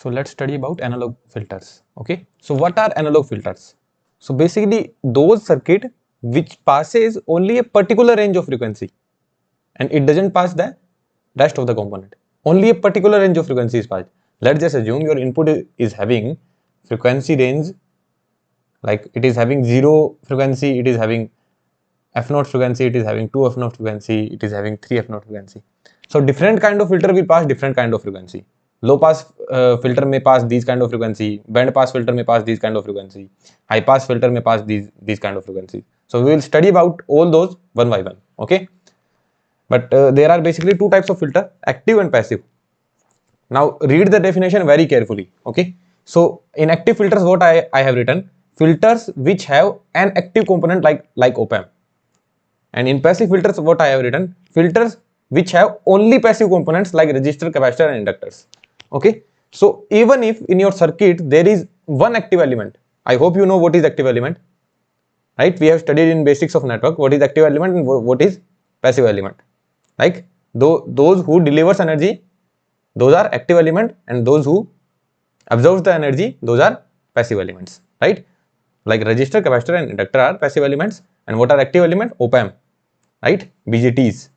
So let's study about analog filters. Okay, so what are analog filters? So basically those circuit which passes only a particular range of frequency and it doesn't pass the rest of the component. Only a particular range of frequency is passed. Let's just assume your input is having frequency range, like it is having 0 frequency, it is having f0 frequency, it is having 2 f0 frequency, it is having 3 f0 frequency. So different kind of filter will pass different kind of frequency. Low pass filter may pass these kind of frequency, band pass filter may pass these kind of frequency, high pass filter may pass these kind of frequency. So we will study about all those one by one. Okay, but there are basically two types of filter, active and passive. Now read the definition very carefully. Okay, so in active filters what I have written, filters which have an active component like op-amp. And in passive filters what I have written, filters which have only passive components like resistor, capacitor and inductors. Okay, so even if in your circuit there is one active element, I hope you know what is active element, right? We have studied in basics of network what is active element and what is passive element. Like those who delivers energy, those are active element, and those who absorbs the energy, those are passive elements, right? Like resistor, capacitor and inductor are passive elements, and what are active element? Op-amp, right? BJTs,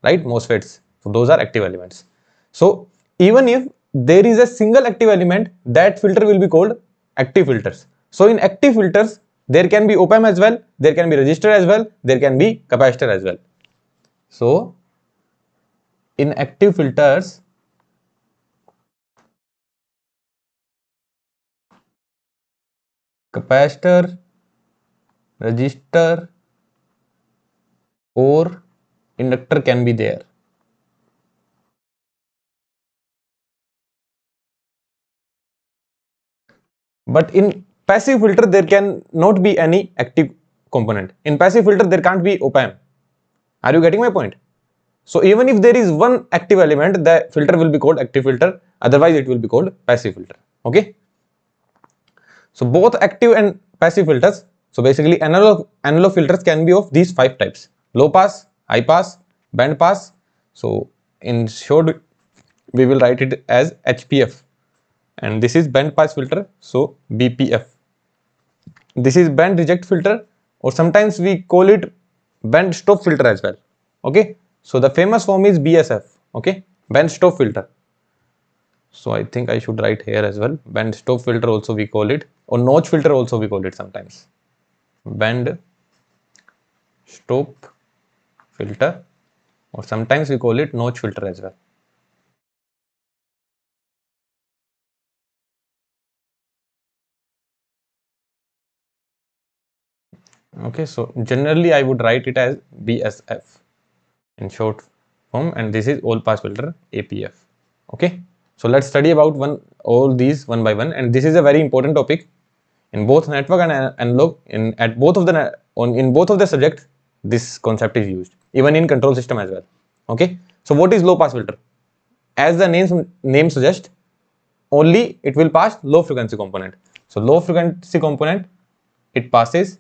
right? MOSFETs. So those are active elements. So even if there is a single active element, that filter will be called active filters. So in active filters there can be op-amp as well, there can be resistor as well, there can be capacitor as well. So in active filters capacitor, resistor or inductor can be there. But in passive filter there can not be any active component. In passive filter there can't be op-amp. Are you getting my point? So even if there is one active element, the filter will be called active filter, otherwise it will be called passive filter. Okay, so both active and passive filters, so basically analog filters can be of these 5 types: low pass, high pass, band pass. So in short we will write it as HPF, and this is band pass filter, so BPF. This is band reject filter, or sometimes we call it band stop filter as well. Okay, so the famous form is BSF. Okay, band stop filter. So I think I should write here as well, band stop filter also we call it, or notch filter also we call it sometimes. Band stop filter, or sometimes we call it notch filter as well. Okay, so generally I would write it as BSF in short form, and this is all pass filter, APF. Okay, so let's study about all these one by one, and this is a very important topic in both network and analog. In both of the subjects this concept is used, even in control system as well. Okay, so what is low pass filter? As the name suggests, only it will pass low frequency component. So low frequency component, it passes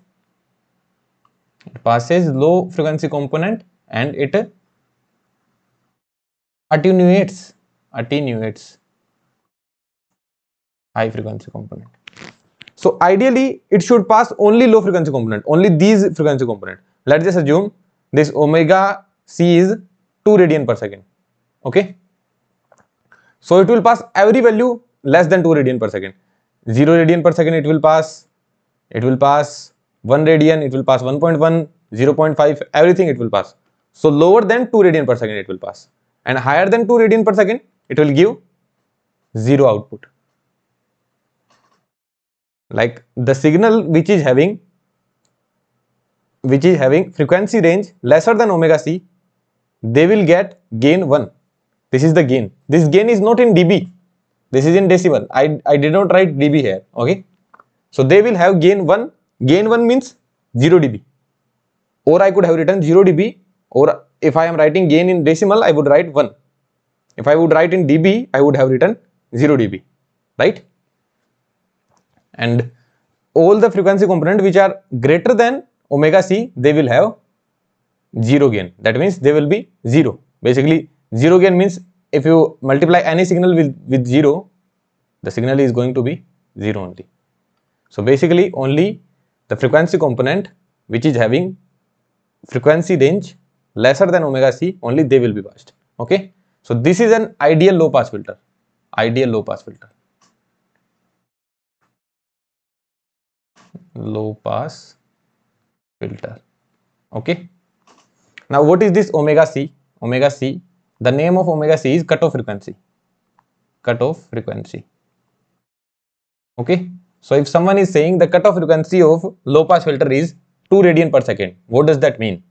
low frequency component, and it attenuates high frequency component. So ideally it should pass only low frequency component, only these frequency component. Let's just assume this omega c is 2 radian per second. Okay, so it will pass every value less than 2 radian per second. 0 radian per second it will pass 1 radian, it will pass 1.1, 0.5, everything it will pass. So lower than 2 radian per second it will pass, and higher than 2 radian per second it will give 0 output. Like the signal which is having frequency range lesser than omega c, they will get gain 1. This is the gain. This gain is not in dB, this is in decibel. I did not write dB here. Okay, so they will have gain 1. Gain 1 means 0 dB, or I could have written 0 dB, or if I am writing gain in decimal I would write 1. If I would write in dB I would have written 0 dB, right? And all the frequency component which are greater than omega c, they will have 0 gain. That means they will be 0. Basically 0 gain means if you multiply any signal with 0, the signal is going to be 0 only. So basically only the frequency component which is having frequency range lesser than omega c, only they will be passed. Okay, so this is an ideal low pass filter. Ideal low pass filter. Low pass filter. Okay, now what is this omega c? Omega c, the name of omega c is cutoff frequency. Cutoff frequency. Okay, so if someone is saying the cutoff frequency of low pass filter is 2 radian per second, what does that mean?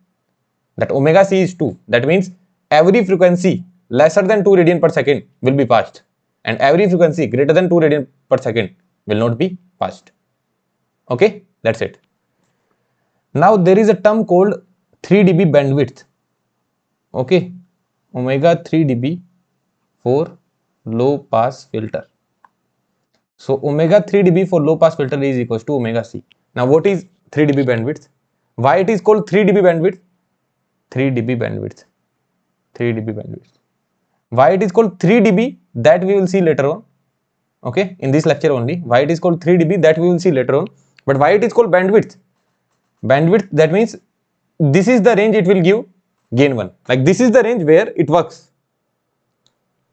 That omega c is 2. That means every frequency lesser than 2 radian per second will be passed, and every frequency greater than 2 radian per second will not be passed. Okay, that's it. Now there is a term called 3 dB bandwidth. Okay, omega 3 dB for low pass filter. So omega 3 dB for low pass filter is equals to omega c. Now what is 3 dB bandwidth? Why it is called 3 dB bandwidth? 3 dB bandwidth. 3 dB bandwidth. Why it is called 3 dB, that we will see later on. Okay, in this lecture only. Why it is called 3 dB, that we will see later on. But why it is called bandwidth? Bandwidth, that means this is the range it will give gain 1. Like this is the range where it works.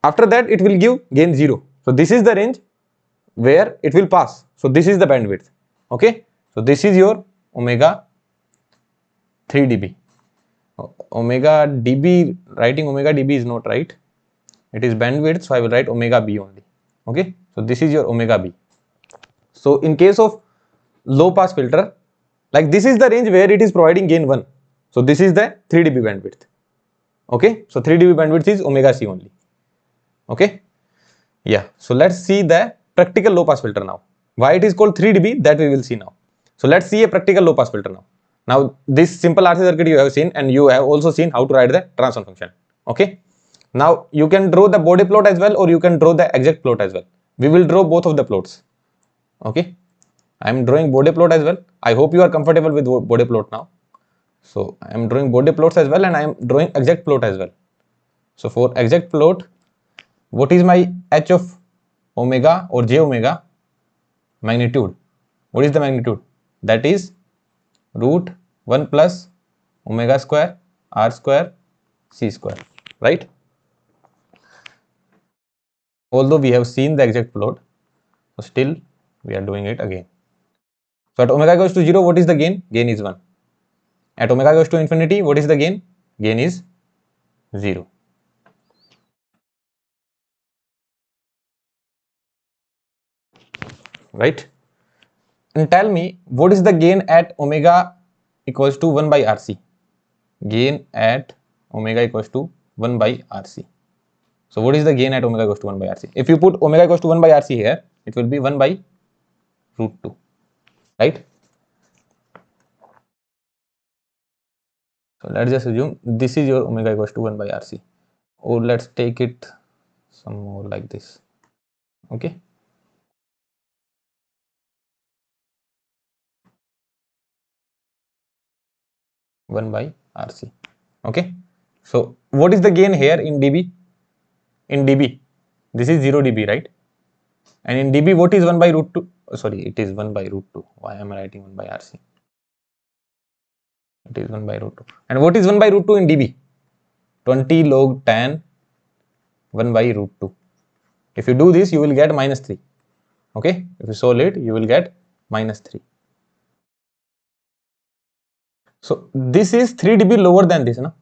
After that it will give gain 0. So this is the range where it will pass. So this is the bandwidth. Okay, so this is your omega 3 dB. Omega dB, writing omega dB is not right. It is bandwidth, so I will write omega b only. Okay, so this is your omega b. So in case of low pass filter, like this is the range where it is providing gain 1. So this is the 3 dB bandwidth. Okay, so 3 dB bandwidth is omega c only. Okay, yeah, so let's see the practical low pass filter now. Why it is called 3 dB, that we will see now. So let's see a practical low pass filter now. Now this simple RC circuit you have seen, and you have also seen how to write the transfer function. Okay, now you can draw the body plot as well, or you can draw the exact plot as well. We will draw both of the plots. Okay, I am drawing body plot as well. I hope you are comfortable with body plot now. So I am drawing body plots as well, and I am drawing exact plot as well. So for exact plot, what is my h of omega or j omega? Magnitude. What is the magnitude? That is root 1 plus omega square r square c square, right? Although we have seen the exact plot, so still we are doing it again. So at omega goes to 0, what is the gain? Gain is 1. At omega goes to infinity, what is the gain? Gain is 0. Right? And tell me, what is the gain at omega equals to 1 by RC? Gain at omega equals to 1 by RC. So what is the gain at omega equals to 1 by RC? If you put omega equals to 1 by RC here, it will be 1 by root 2, right? So let's just assume this is your omega equals to 1 by RC, or let's take it some more like this. Okay, one by RC. Okay, so what is the gain here in dB? In dB, this is 0 dB, right? And in dB, what is 1 by root 2? Oh, sorry, it is 1 by root 2. Why am I writing 1 by RC? It is 1 by root 2. And what is 1 by root 2 in dB? 20 log tan 1 by root 2. If you do this, you will get minus 3. Okay, if you solve it, you will get minus 3. So this is 3 dB lower than this, no?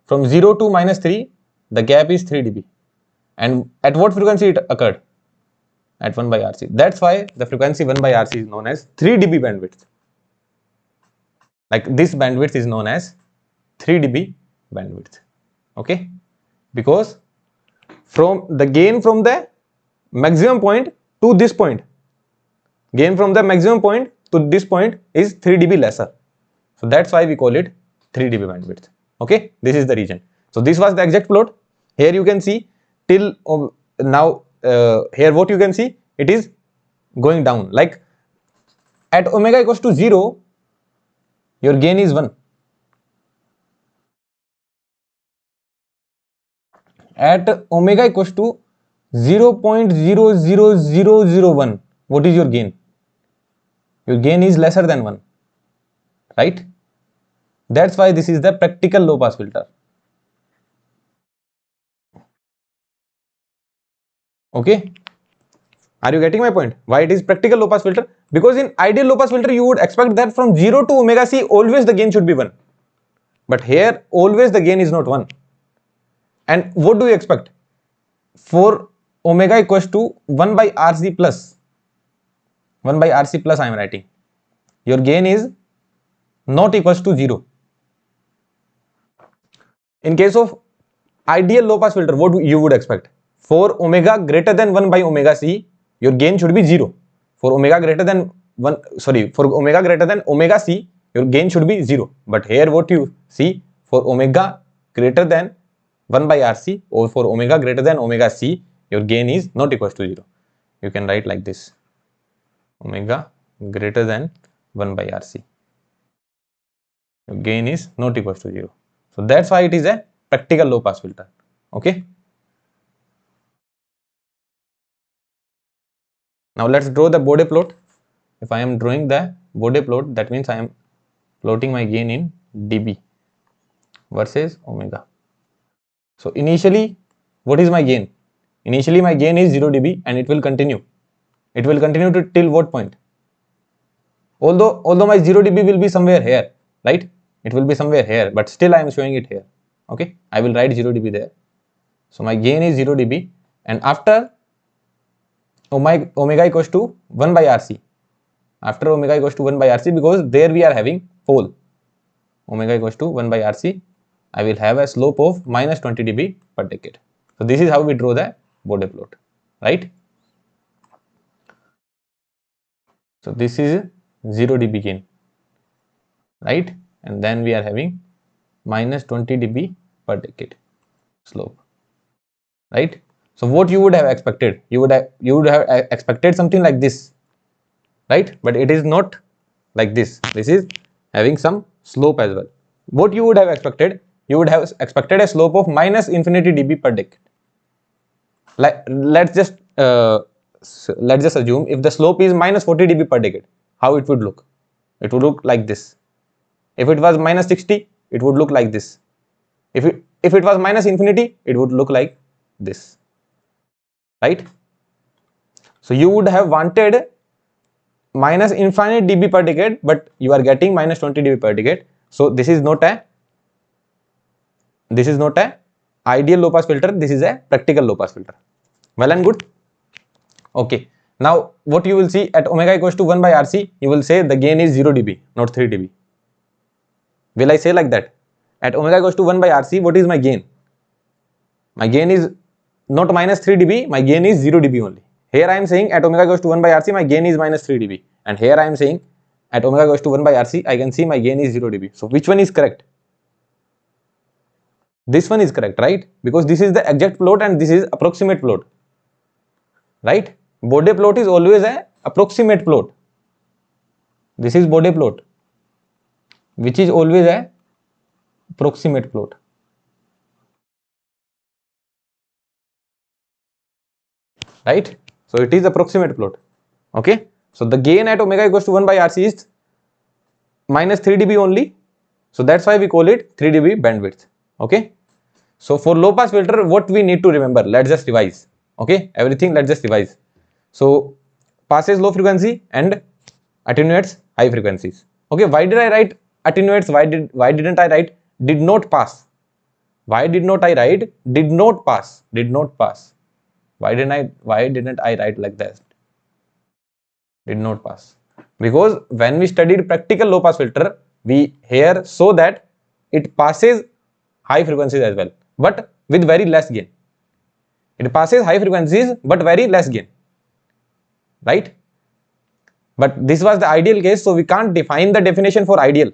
From 0 to minus 3, the gap is 3 dB. And at what frequency it occurred? At 1 by RC. That's why the frequency 1 by RC is known as 3 dB bandwidth. Like this bandwidth is known as 3 dB bandwidth. Okay, because from the gain from the maximum point to this point, gain from the maximum point to this point is 3 dB lesser. So that's why we call it 3 dB bandwidth. Okay, this is the region. So this was the exact plot. Here you can see till now, here what you can see, it is going down. Like at omega equals to 0, your gain is 1. At omega equals to 0.00001. What is your gain? Your gain is lesser than 1, right? That's why this is the practical low pass filter. Okay, are you getting my point? Why it is practical low pass filter? Because in ideal low pass filter you would expect that from 0 to omega c always the gain should be 1, but here always the gain is not 1. And what do you expect? For omega equals to 1 by rc plus 1 by rc plus I am writing, your gain is not equals to 0. In case of ideal low pass filter, what you would expect? For omega greater than 1 by omega c, your gain should be 0. For omega greater than for omega greater than omega c, your gain should be 0. But here what you see, for omega greater than 1 by rc or for omega greater than omega c, your gain is not equals to 0. You can write like this: omega greater than 1 by rc, your gain is not equals to 0. So that's why it is a practical low pass filter. Okay. Now let's draw the Bode plot. If I am drawing the Bode plot, that means I am plotting my gain in dB versus omega. So initially, what is my gain? Initially my gain is 0 dB and it will continue. It will continue to till what point? Although my 0 dB will be somewhere here, right? It will be somewhere here, but still I am showing it here. Okay, I will write 0 dB there. So my gain is 0 dB, and after omega equals to 1 by rc, after omega equals to 1 by rc, because there we are having pole, omega equals to 1 by rc, I will have a slope of minus 20 dB per decade. So this is how we draw the Bode plot, right? So this is 0 dB gain, right? And then we are having minus 20 dB per decade slope, right? So what you would have expected? You would have expected something like this, right? But it is not like this. This is having some slope as well. What you would have expected? You would have expected a slope of minus infinity dB per decade. Like let's just assume if the slope is minus 40 dB per decade, how it would look? It would look like this. If it was minus 60, it would look like this. If it was minus infinity, it would look like this, right? So you would have wanted minus infinite dB per decade, but you are getting minus 20 dB per decade. So this is not a ideal low pass filter. This is a practical low pass filter. Well and good. Okay. Now what you will see at omega equals to 1 by rc, you will say the gain is 0 dB, not 3 dB. Will I say like that? At omega equals to 1 by rc, what is my gain? My gain is not minus 3 dB, my gain is 0 dB only. Here I am saying at omega equals to 1 by rc, my gain is minus 3 dB. And here I am saying at omega equals to 1 by rc, I can see my gain is 0 dB. So which one is correct? This one is correct, right? Because this is the exact plot and this is approximate plot, right? Bode plot is always a approximate plot. This is Bode plot, which is always a approximate plot. Right? So it is approximate plot. Okay. So the gain at omega equals to 1 by rc is minus 3 dB only. So that's why we call it 3 dB bandwidth. Okay. So for low pass filter, what we need to remember? Let's just revise. Okay. Everything let's just revise. So passes low frequency and attenuates high frequencies. Okay. Why did I write attenuates? Why didn't I write did not pass? Why did not I write did not pass? Did not pass. Why didn't I write like that? Did not pass. Because when we studied practical low pass filter, we here saw that it passes high frequencies as well, but with very less gain. It passes high frequencies but very less gain, right? But this was the ideal case, so we can't define the definition for ideal.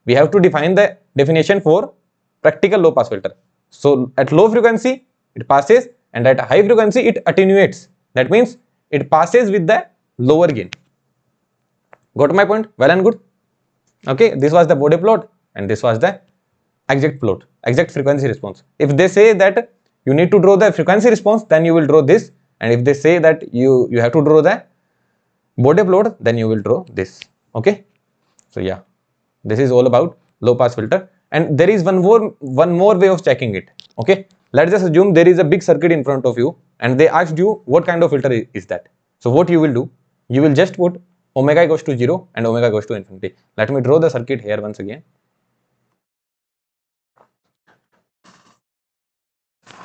We have to define the definition for practical low pass filter. So at low frequency it passes, and at high frequency it attenuates. That means it passes with the lower gain. Got my point? Well and good. Okay, this was the Bode plot and this was the exact plot, exact frequency response. If they say that you need to draw the frequency response, then you will draw this. And if they say that you have to draw the body plot, then you will draw this. Okay. So yeah, this is all about low pass filter. And there is one more way of checking it. Okay. Let's just assume there is a big circuit in front of you and they asked you what kind of filter is that. So what you will do, you will just put omega equals to 0 and omega goes to infinity. Let me draw the circuit here once again.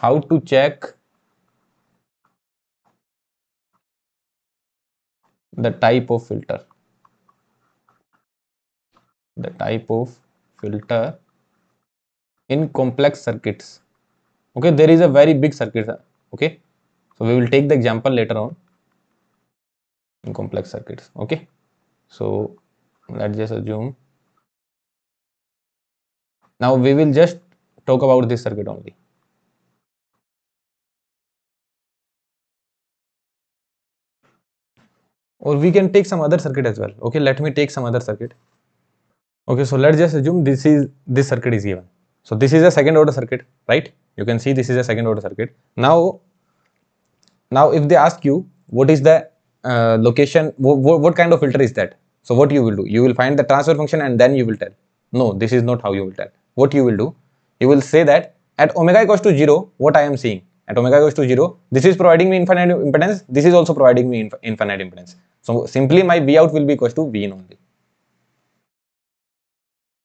How to check the type of filter. The type of filter in complex circuits. Okay, there is a very big circuit. Okay, so we will take the example later on in complex circuits. Okay, so let's just assume now we will just talk about this circuit only. Or we can take some other circuit as well. Okay, let me take some other circuit. Okay, so let's just assume this circuit is given. So this is a second order circuit, right? You can see this is a second order circuit. Now if they ask you what is the location, what kind of filter is that? So what you will do? You will find the transfer function and then you will tell. No, this is not how you will tell. What you will do? You will say that at omega equals to 0, what I am seeing at omega equals to 0, this is providing me infinite impedance. This is also providing me infinite impedance. So simply my V out will be equals to V in only.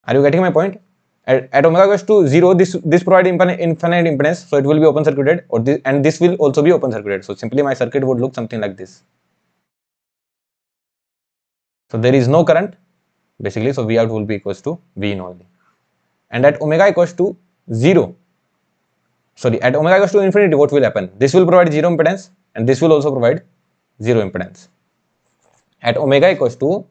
Are you getting my point? At omega equals to 0, this provides infinite impedance, so it will be open circuited, or this will also be open circuited. So simply my circuit would look something like this. So there is no current basically, so V out will be equals to V in only. And at omega equals to 0, sorry, at omega equals to infinity, what will happen? This will provide 0 impedance and this will also provide 0 impedance. At omega equals to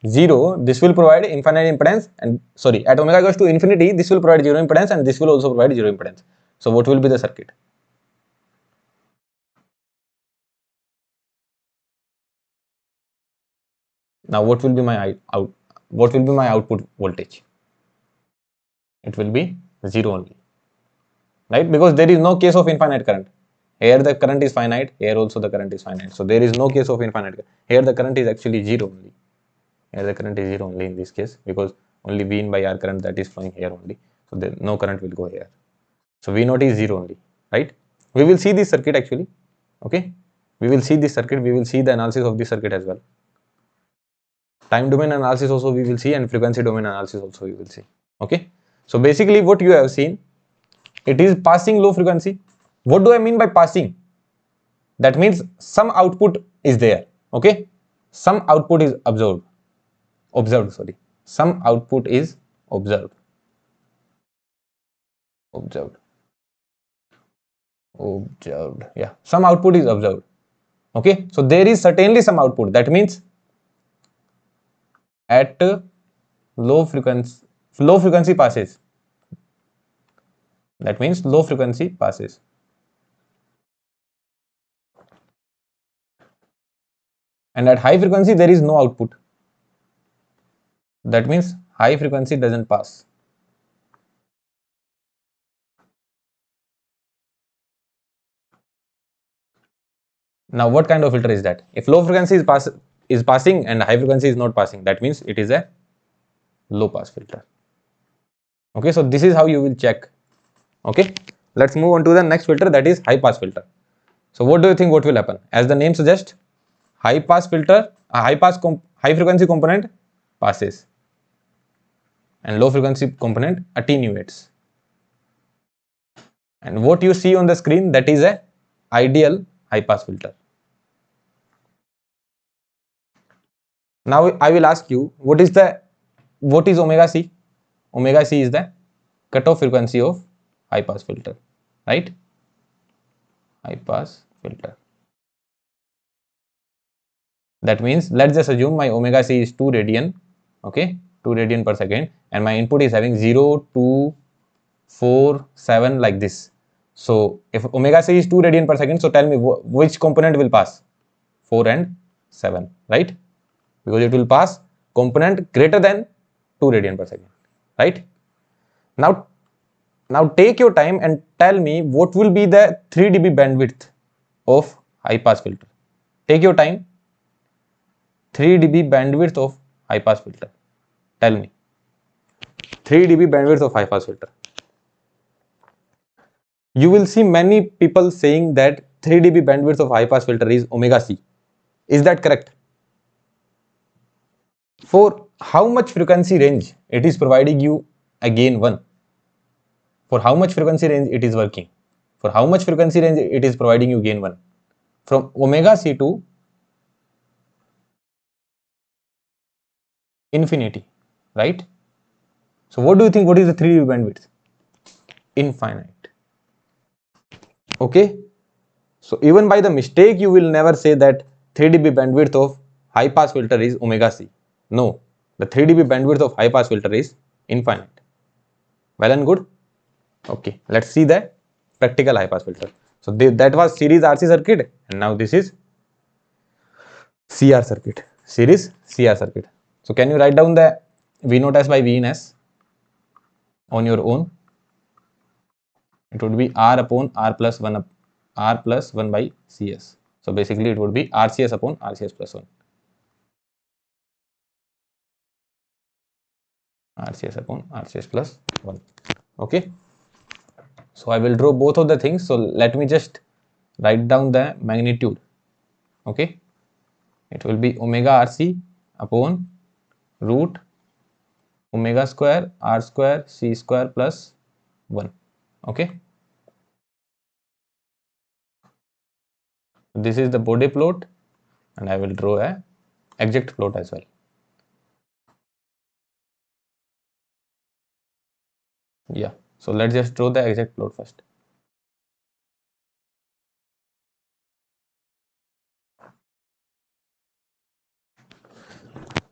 0, this will provide infinite impedance, and sorry, at omega goes to infinity, this will provide 0 impedance and this will also provide 0 impedance. So what will be the circuit? Now what will be my output voltage? It will be 0 only, right? Because there is no case of infinite current. Here the current is finite, here also the current is finite. So there is no case of infinite current. Here the current is actually 0 only. Here the current is 0 only in this case, because only V in by R current that is flowing here only. So there no current will go here. So V naught is 0 only, right? We will see this circuit actually. Okay, we will see this circuit. We will see the analysis of this circuit as well. Time domain analysis also we will see, and frequency domain analysis also we will see. Okay, so basically what you have seen, it is passing low frequency. What do I mean by passing? That means some output is there. Okay, some output is observed. Sorry, some output is observed. Yeah, some output is observed. Okay, so there is certainly some output. That means at low frequency passes. That means low frequency passes. And at high frequency there is no output. That means high frequency doesn't pass. Now what kind of filter is that? If low frequency is passing and high frequency is not passing, that means it is a low pass filter. Okay, so this is how you will check. Okay, let's move on to the next filter, that is high pass filter. So what do you think what will happen? As the name suggests, high pass filter, a high frequency component passes and low frequency component attenuates. And what you see on the screen, that is a ideal high pass filter. Now I will ask you, what is omega C? Omega C is the cutoff frequency of high pass filter, right? High pass filter. That means let's just assume my omega C is 2 radian, okay, 2 radian per second, and my input is having 0, 2, 4, 7 like this. So if omega C is 2 radian per second, so tell me which component will pass? 4 and 7, right? Because it will pass component greater than 2 radian per second, right? Now Now take your time and tell me what will be the 3 dB bandwidth of high pass filter. Take your time. 3 dB bandwidth of high pass filter. Tell me. 3 dB bandwidth of high pass filter. You will see many people saying that 3 dB bandwidth of high pass filter is omega c. Is that correct? For how much frequency range it is providing you a gain 1? For how much frequency range it is working? For how much frequency range it is providing you gain 1? From omega c to infinity, right? So what do you think? What is the 3 dB bandwidth? Infinite. Okay. So even by the mistake, you will never say that 3 dB bandwidth of high pass filter is omega c. No, the 3 dB bandwidth of high pass filter is infinite. Well and good. Okay, let's see the practical high pass filter. So that was series RC circuit, and now this is CR circuit. Series CR circuit. So can you write down the V naught S by V in S on your own? It would be R upon R plus 1 by CS. So basically it would be RCS upon RCS plus 1. RCS upon RCS plus 1. Okay. So I will draw both of the things. So let me just write down the magnitude. Okay. It will be omega RC upon root omega square R square C square plus 1. Okay. This is the body plot, and I will draw a exact plot as well. Yeah. So let's just draw the exact plot first.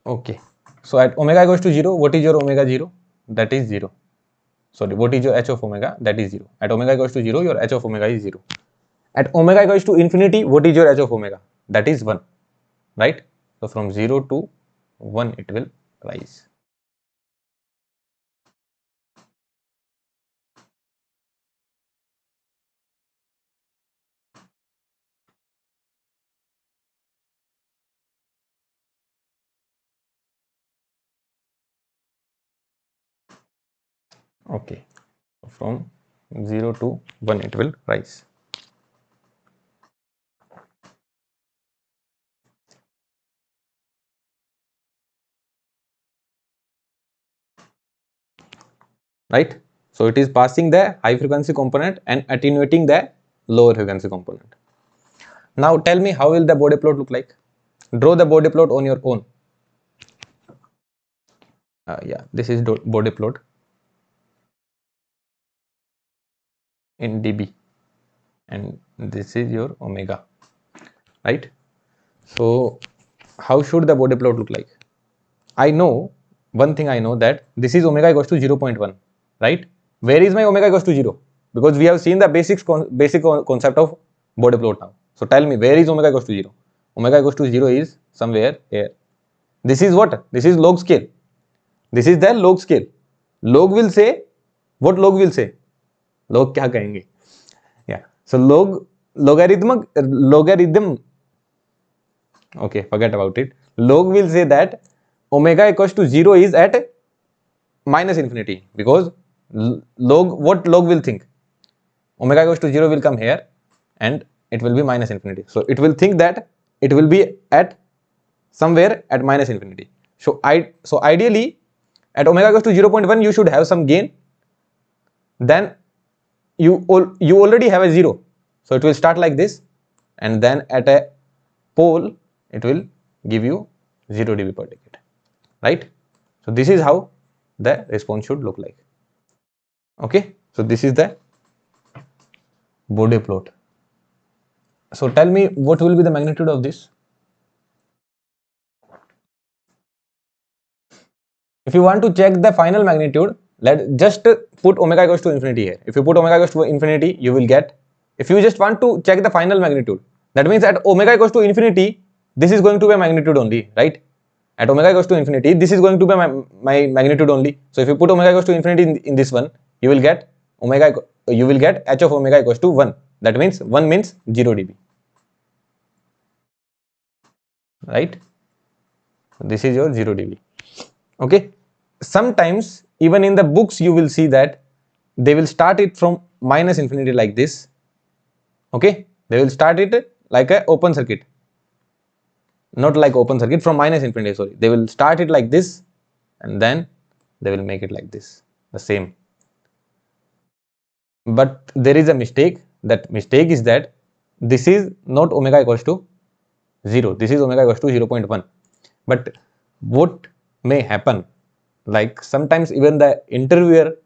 Okay. So at omega goes to 0, what is your omega 0? That is 0. Sorry, what is your h of omega? That is 0. At omega goes to 0, your h of omega is 0. At omega goes to infinity, what is your h of omega? That is 1. Right? So from 0 to 1 it will rise. Okay. So from 0 to 1 it will rise. Right? So it is passing the high frequency component and attenuating the lower frequency component. Now tell me, how will the body plot look like? Draw the body plot on your own. Yeah, this is body plot in dB, and this is your omega, right? So how should the body plot look like? I know one thing, I know that this is omega equals to 0.1, right? Where is my omega equals to 0? Because we have seen the basic concept of body plot now. So tell me, where is omega equals to 0? Omega equals to 0 is somewhere here. This is what? This is log scale. This is the log scale. Log will say, what log will say? Log क्या कहेंगे? Yeah. So logarithm. Okay, forget about it. Log will say that omega equals to 0 is at minus infinity, because what log will think? Omega equals to 0 will come here and it will be minus infinity. So it will think that it will be at somewhere at minus infinity. So ideally at omega equals to 0.1 you should have some gain. Then you already have a 0. So it will start like this, and then at a pole it will give you 0 dB per decade, right? So this is how the response should look like. Okay, so this is the body plot. So tell me, what will be the magnitude of this? If you want to check the final magnitude, just put omega equals to infinity here. If you put omega equals to infinity, you will get, if you just want to check the final magnitude, that means at omega equals to infinity, this is going to be a magnitude only, right? At omega equals to infinity, this is going to be my magnitude only. So if you put omega equals to infinity in this one, you will get omega, you will get h of omega equals to 1. That means 1 means 0 dB. Right? This is your 0 dB. Okay. Sometimes even in the books you will see that they will start it from minus infinity like this. Okay. They will start it like a open circuit. Not like open circuit, from minus infinity, sorry. They will start it like this and then they will make it like this, the same. But there is a mistake. That mistake is that this is not omega equals to 0. This is omega equals to 0.1. But what may happen, like sometimes even the interviewer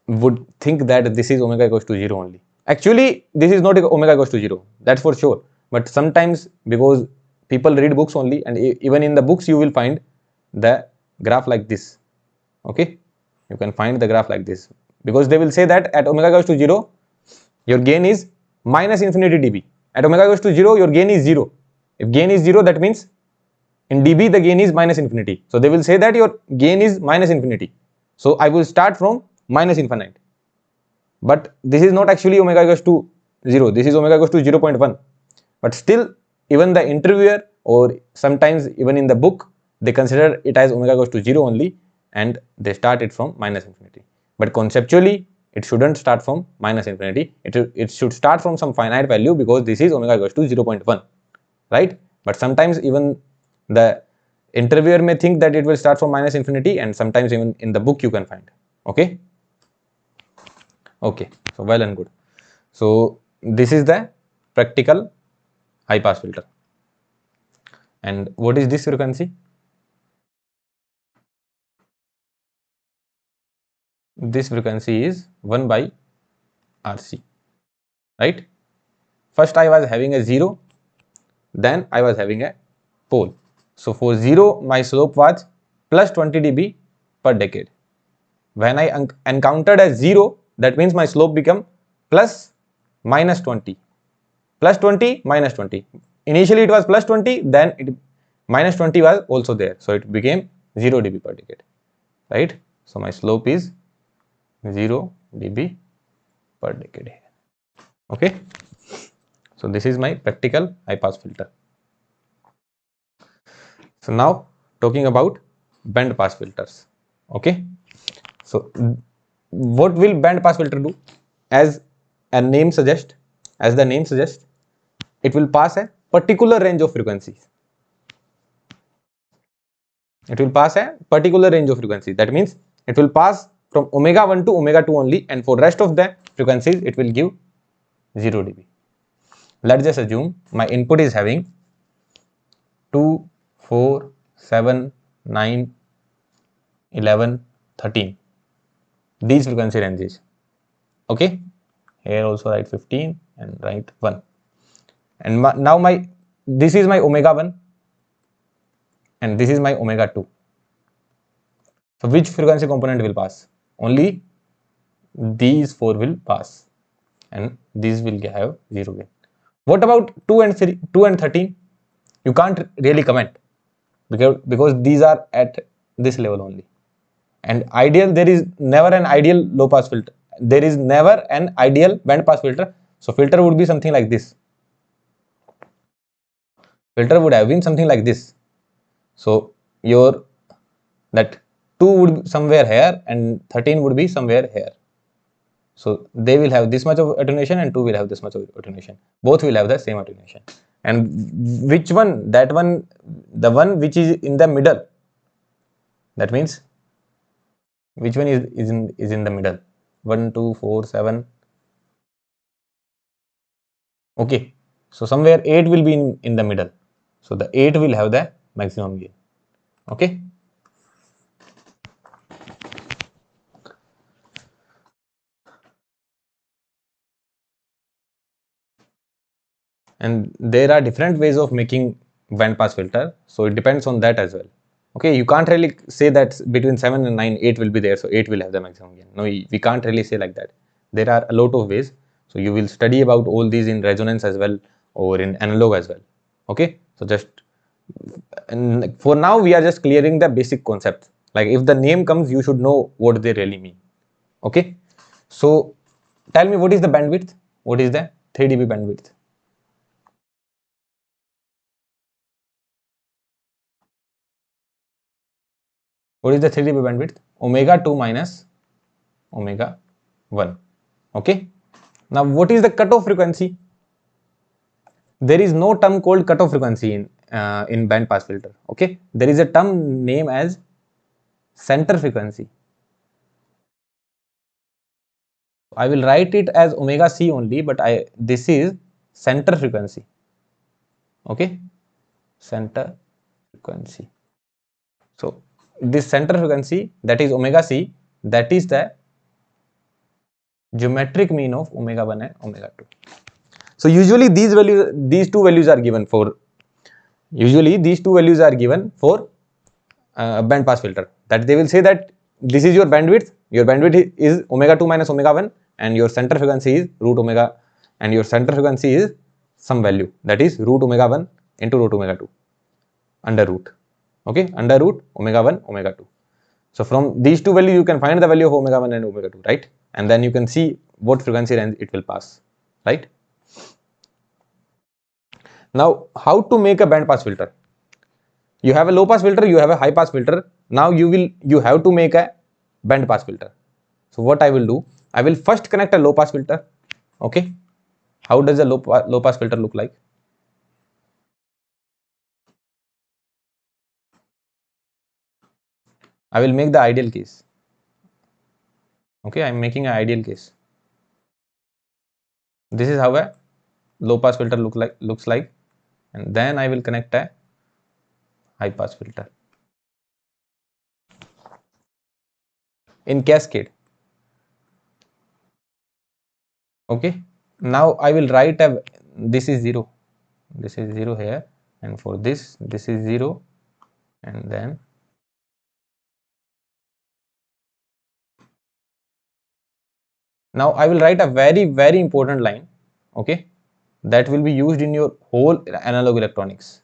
would think that this is omega equals to 0 only. Actually, this is not omega equals to 0. That's for sure. But sometimes, because people read books only, and even in the books you will find the graph like this. Okay, you can find the graph like this, because they will say that at omega goes to 0 your gain is minus infinity dB. At omega goes to 0 your gain is 0. If gain is 0, that means in dB the gain is minus infinity. So they will say that your gain is minus infinity. So I will start from minus infinite. But this is not actually omega goes to 0. This is omega goes to 0.1. But still, even the interviewer or sometimes even in the book, they consider it as omega goes to 0 only, and they start it from minus infinity. But conceptually, it shouldn't start from minus infinity. It should start from some finite value, because this is omega goes to 0.1, right? But sometimes even the interviewer may think that it will start from minus infinity, and sometimes even in the book you can find. Okay. Okay. So well and good. So this is the practical high pass filter. And what is this frequency? This frequency is 1 by RC, right? First I was having a 0, then I was having a pole. So for 0 my slope was plus 20 dB per decade. When I encountered a 0, that means my slope became plus minus 20. Plus 20 minus 20. Initially it was plus 20, then minus 20 was also there. So it became 0 dB per decade, right? So my slope is 0 dB per decade here. Okay. So this is my practical high pass filter. So now talking about band pass filters. Okay. So what will band pass filter do? As the name suggests, it will pass a particular range of frequencies. It will pass a particular range of frequencies. That means it will pass from omega 1 to omega 2 only, and for rest of the frequencies it will give 0 dB. Let's just assume my input is having 2, 4, 7, 9, 11, 13. These frequency ranges. Okay. Here also write 15 and write 1. And now this is my omega 1 and this is my omega 2. So which frequency component will pass? Only these 4 will pass, and these will have 0 gain. What about 2 and 13? You can't really comment, because these are at this level only. And ideal, there is never an ideal low pass filter. There is never an ideal band pass filter. So filter would be something like this. Filter would have been something like this. So your that 2 would be somewhere here and 13 would be somewhere here. So they will have this much of attenuation and 2 will have this much of attenuation. Both will have the same attenuation. And which one? That one, the one which is in the middle. That means which one is in the middle? 1, 2, 4, 7. Okay. So somewhere 8 will be in the middle. So the 8 will have the maximum gain. Okay. And there are different ways of making band pass filter. So it depends on that as well. Okay, you can't really say that between 7 and 9, 8 will be there, so 8 will have the maximum gain. No, we can't really say like that. There are a lot of ways. So you will study about all these in resonance as well, or in analog as well. Okay, so just for now we are just clearing the basic concept. Like if the name comes, you should know what they really mean. Okay, So tell me, what is the bandwidth? What is the 3 dB bandwidth? What is the 3 dB bandwidth? Omega 2 minus omega 1. Okay. Now what is the cutoff frequency? There is no term called cutoff frequency in band pass filter. Okay. There is a term named as center frequency. I will write it as omega c only, but this is center frequency. Okay. Center frequency. So this center frequency, that is omega c, that is the geometric mean of omega 1 and omega 2. So usually these two values are given for band pass filter, that they will say that this is your bandwidth is omega 2 minus omega 1, and your center frequency is root omega, and your center frequency is some value, that is root omega 1 into root omega 2 under root. Okay, under root omega 1 omega 2. So from these two values you can find the value of omega 1 and omega 2, right? And then you can see what frequency range it will pass, right? Now how to make a band pass filter? You have a low pass filter, you have a high pass filter. Now you have to make a band pass filter. So what I will do, I will first connect a low pass filter. Okay, how does a low pass filter look like? I will make the ideal case. Okay, I am making an ideal case. This is how a low pass filter looks like, and then I will connect a high pass filter in cascade. Okay, now I will write this is 0 here, and for this is 0, and then now I will write a very important line, okay, that will be used in your whole analog electronics.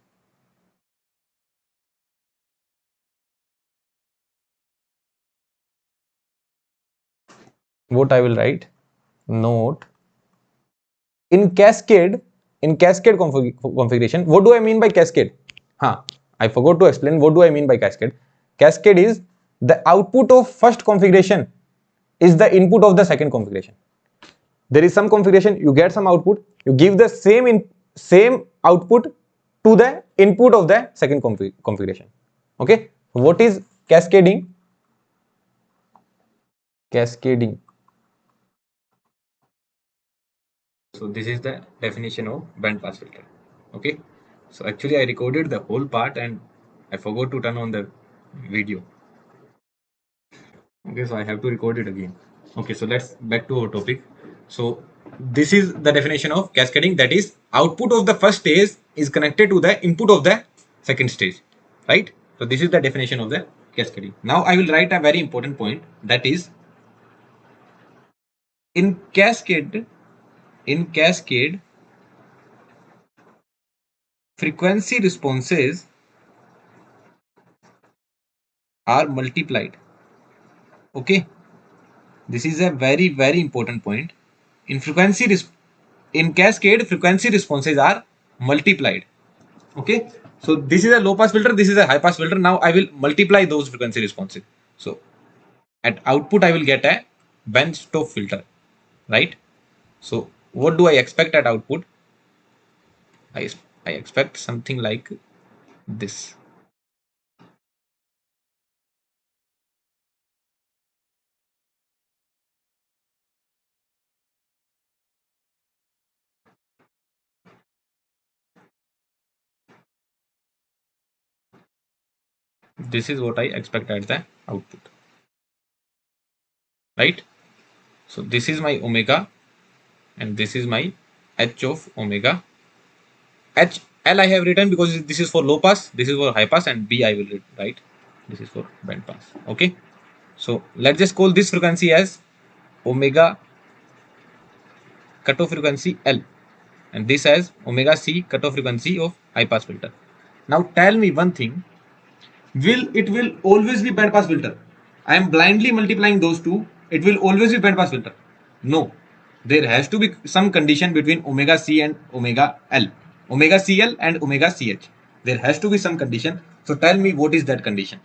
What I will write? Note, in cascade configuration. What do I mean by cascade? I forgot to explain what do I mean by cascade. Cascade is the output of first configuration is the input of the second configuration. There is some configuration, you get some output, you give the same output to the input of the second configuration. Okay, what is cascading? Cascading. So this is the definition of band pass filter. Okay, so actually I recorded the whole part and I forgot to turn on the video. Okay, so I have to record it again. Okay, so let's back to our topic. So this is the definition of cascading, that is output of the first stage is connected to the input of the second stage, right? So this is the definition of the cascading. Now I will write a very important point, that is in cascade frequency responses are multiplied. Okay, this is a very important point. In cascade frequency responses are multiplied. Okay, so this is a low pass filter, this is a high pass filter. Now I will multiply those frequency responses. So at output I will get a band stop filter, right? So what do I expect at output? I expect something like this. This is what I expect at the output, right? So this is my omega and this is my h of omega. H L I have written because this is for low pass, this is for high pass, and B I will write this is for band pass. Okay, so let's just call this frequency as omega cutoff frequency L, and this as omega C cutoff frequency of high pass filter. Now tell me one thing, it will always be band pass filter? I am blindly multiplying those two, it will always be band pass filter. No, there has to be some condition between omega c and omega l, omega cl and omega ch. There has to be some condition. So tell me, what is that condition?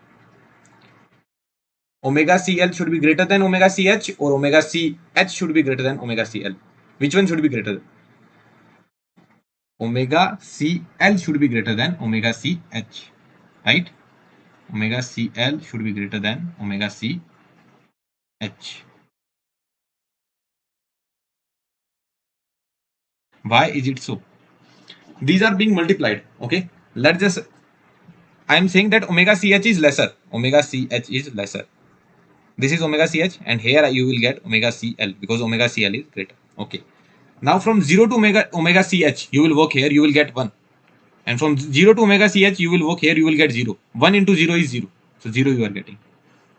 Omega cl should be greater than omega ch, or omega ch should be greater than omega cl? Which one should be greater? Omega cl should be greater than omega ch, right? Omega cl should be greater than omega ch. Why is it so? These are being multiplied. Okay, let's just, I am saying that omega ch is lesser. Omega ch is lesser. This is omega ch, and here you will get omega cl because omega cl is greater. Okay. Now from 0 to omega ch, you will work here, you will get 1. And from 0 to omega ch, you will work here, you will get 0. 1 into 0 is 0. So 0 you are getting.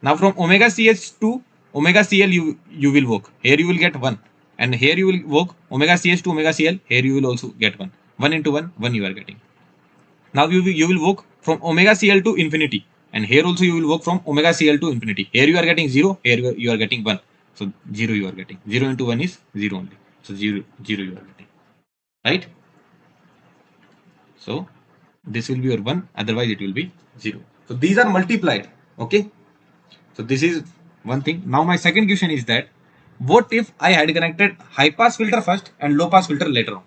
Now from omega ch to omega cl, you will work. Here you will get 1. And here you will work omega ch to omega cl. Here you will also get 1. 1 into 1, 1 you are getting. Now you will work from omega cl to infinity. And here also you will work from omega cl to infinity. Here you are getting 0. Here you are getting 1. So 0 you are getting. 0 into 1 is 0 only. So 0 you are getting. Right? So this will be your 1. Otherwise it will be 0. So these are multiplied. Okay. So this is one thing. Now my second question is that, what if I had connected high pass filter first and low pass filter later on?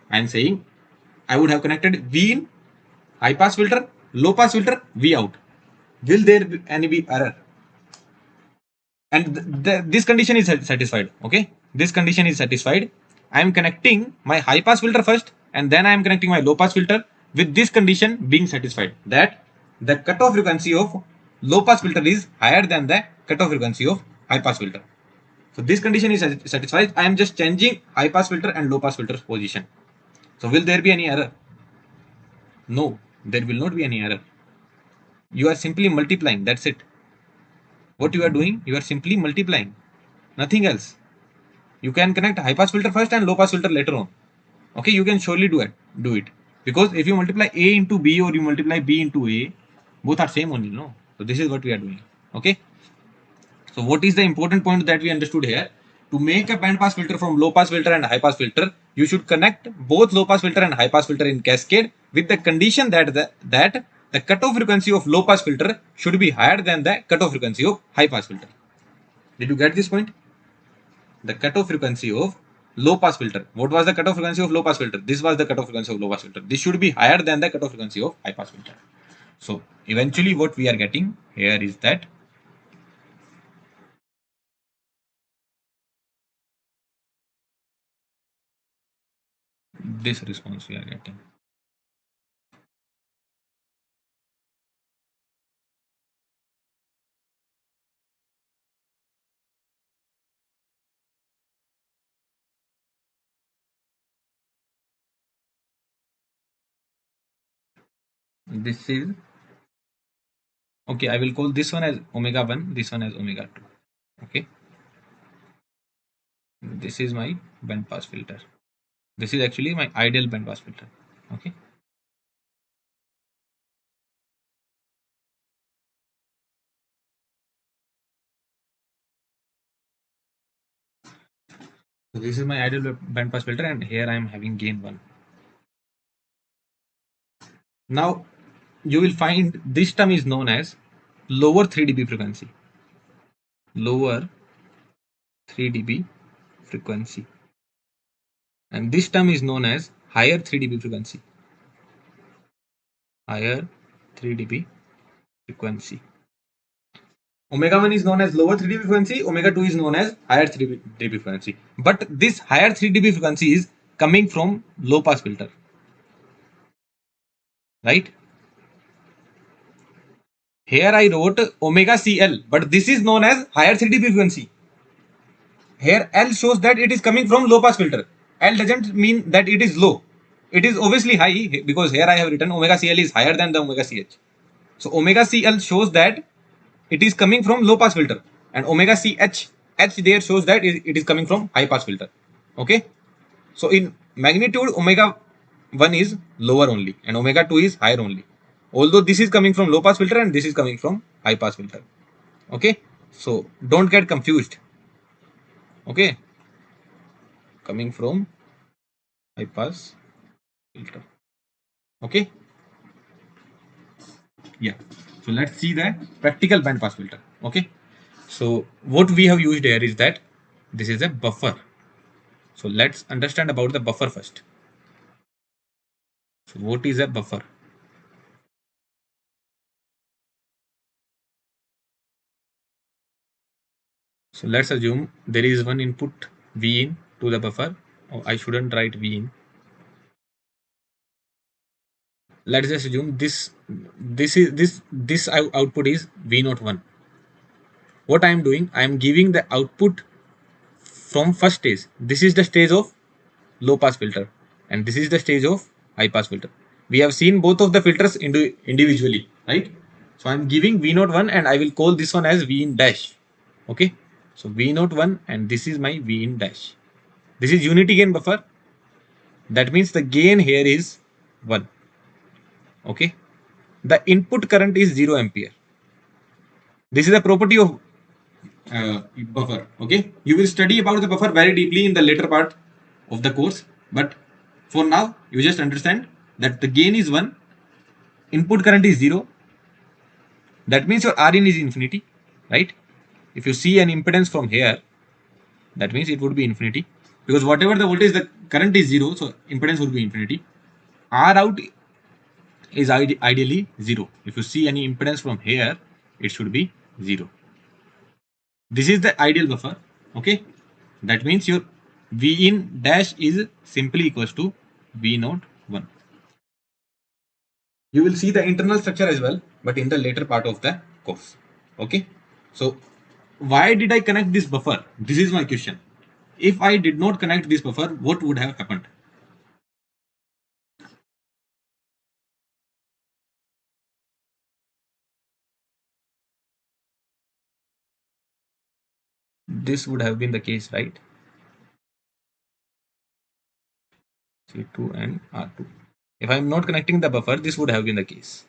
I am saying I would have connected V in, high pass filter, low pass filter, V out. Will there be any error? And this condition is satisfied. Okay, this condition is satisfied. I am connecting my high pass filter first, and then I am connecting my low pass filter, with this condition being satisfied, that the cutoff frequency of low pass filter is higher than the cutoff frequency of high pass filter. So this condition is satisfied. I am just changing high pass filter and low pass filter position. So will there be any error? No, there will not be any error. You are simply multiplying. That's it. What you are doing, you are simply multiplying. Nothing else. You can connect high pass filter first and low pass filter later on. Okay, you can surely do it. Because if you multiply A into B or you multiply B into A, both are same only, no? So this is what we are doing. Okay. So what is the important point that we understood here? To make a band pass filter from low pass filter and high pass filter, you should connect both low pass filter and high pass filter in cascade, with the condition that the cutoff frequency of low pass filter should be higher than the cutoff frequency of high pass filter. Did you get this point? The cutoff frequency of low pass filter. What was the cutoff frequency of low pass filter? This was the cutoff frequency of low pass filter. This should be higher than the cutoff frequency of high pass filter. So eventually what we are getting here is that this response we are getting. This is okay. I will call this one as omega 1, this one as omega 2. Okay. This is my band pass filter. This is actually my ideal band pass filter. Okay. So this is my ideal band pass filter, and here I am having gain 1. Now you will find this term is known as lower 3 dB frequency. Lower 3 dB frequency. And this term is known as higher 3 dB frequency. Higher 3 dB frequency. Omega 1 is known as lower 3 dB frequency, omega 2 is known as higher 3 dB frequency. But this higher 3 dB frequency is coming from low pass filter. Right? Here I wrote omega CL, but this is known as higher 3 dB frequency. Here L shows that it is coming from low pass filter. L doesn't mean that it is low. It is obviously high, because here I have written omega CL is higher than the omega CH. So omega CL shows that it is coming from low pass filter, and omega CH H there shows that it is coming from high pass filter. Okay. So in magnitude, omega 1 is lower only and omega 2 is higher only. Although this is coming from low pass filter and this is coming from high pass filter. Okay. So don't get confused. Okay, coming from high pass filter. Okay, yeah. So let's see the practical band pass filter. Okay, so what we have used here is that this is a buffer. So let's understand about the buffer first. So what is a buffer? So let's assume there is one input V in to the buffer. Oh, I shouldn't write V in. Let's just assume this output is V01. What I am doing, I am giving the output from first stage. This is the stage of low pass filter, and this is the stage of high pass filter. We have seen both of the filters individually, right? So I am giving V01 and I will call this one as V in dash. Okay, so V01 and this is my V in dash. This is unity gain buffer. That means the gain here is 1. Okay, the input current is 0 ampere. This is the property of buffer. Okay, you will study about the buffer very deeply in the later part of the course, but for now you just understand that the gain is 1, input current is 0. That means your Rin is infinity, right? If you see an impedance from here, that means it would be infinity, because whatever the voltage, the current is 0, so impedance would be infinity. R out is ideally 0. If you see any impedance from here, it should be 0. This is the ideal buffer. Okay, that means your V in dash is simply equals to V naught 1. You will see the internal structure as well, but in the later part of the course. Okay, so why did I connect this buffer? This is my question. If I did not connect this buffer, what would have happened? This would have been the case, right? C2 and R2. If I am not connecting the buffer, this would have been the case.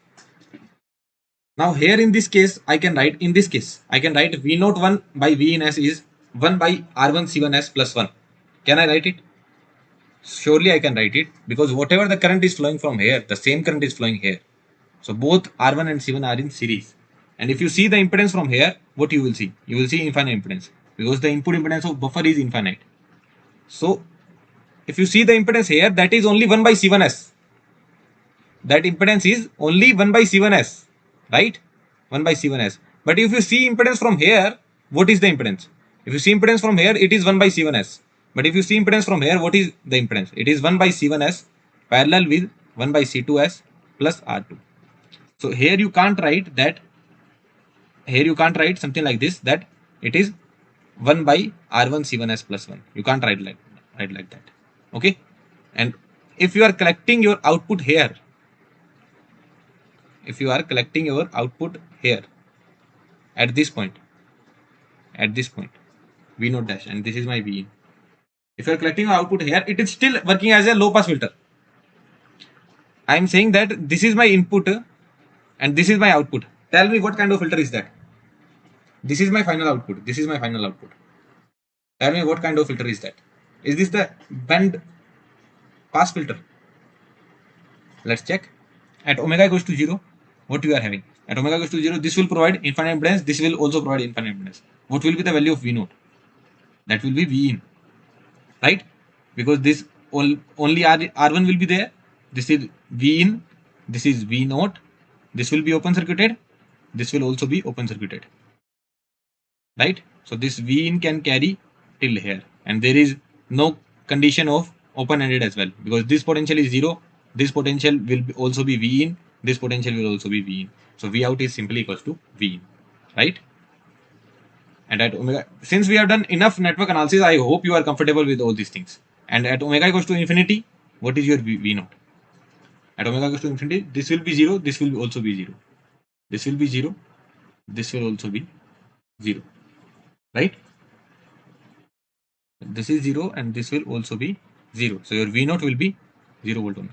Now here in this case, I can write V01 by V in S is 1 by R1 C1 S plus 1. Can I write it? Surely I can write it, because whatever the current is flowing from here, the same current is flowing here. So both R1 and C1 are in series. And if you see the impedance from here, what you will see? You will see infinite impedance, because the input impedance of buffer is infinite. So if you see the impedance here, that is only 1 by C1S. That impedance is only 1 by C1S, right? 1 by C1S. But if you see impedance from here, what is the impedance? If you see impedance from here, it is 1 by C1S. But if you see impedance from here, what is the impedance? It is 1 by C1S parallel with 1 by C2S plus R2. So here you can't write that, here you can't write something like this, that it is 1 by R1 C1S plus 1. You can't write like that. Okay? And if you are collecting your output here, if you are collecting your output here at this point, V naught dash, and this is my V in. If you are collecting your output here, it is still working as a low pass filter. I am saying that this is my input and this is my output. Tell me what kind of filter is that? This is my final output. This is my final output. Tell me what kind of filter is that? Is this the band pass filter? Let's check. At omega equals to 0, what you are having? At omega equals to 0, this will provide infinite impedance. This will also provide infinite impedance. What will be the value of V naught? That will be V in, right? Because this only R1 will be there. This is V in, this is V naught. This will be open circuited. This will also be open circuited, right? So this V in can carry till here, and there is no condition of open ended as well, because this potential is 0. This potential will also be V in. This potential will also be V in. So V out is simply equals to V in, right? And at omega, since we have done enough network analysis, I hope you are comfortable with all these things. And at omega equals to infinity, what is your V naught? At omega equals to infinity, this will be 0, this will also be 0. This will be 0, this will also be 0, right? This is 0 and this will also be 0. So your V naught will be 0 volt only.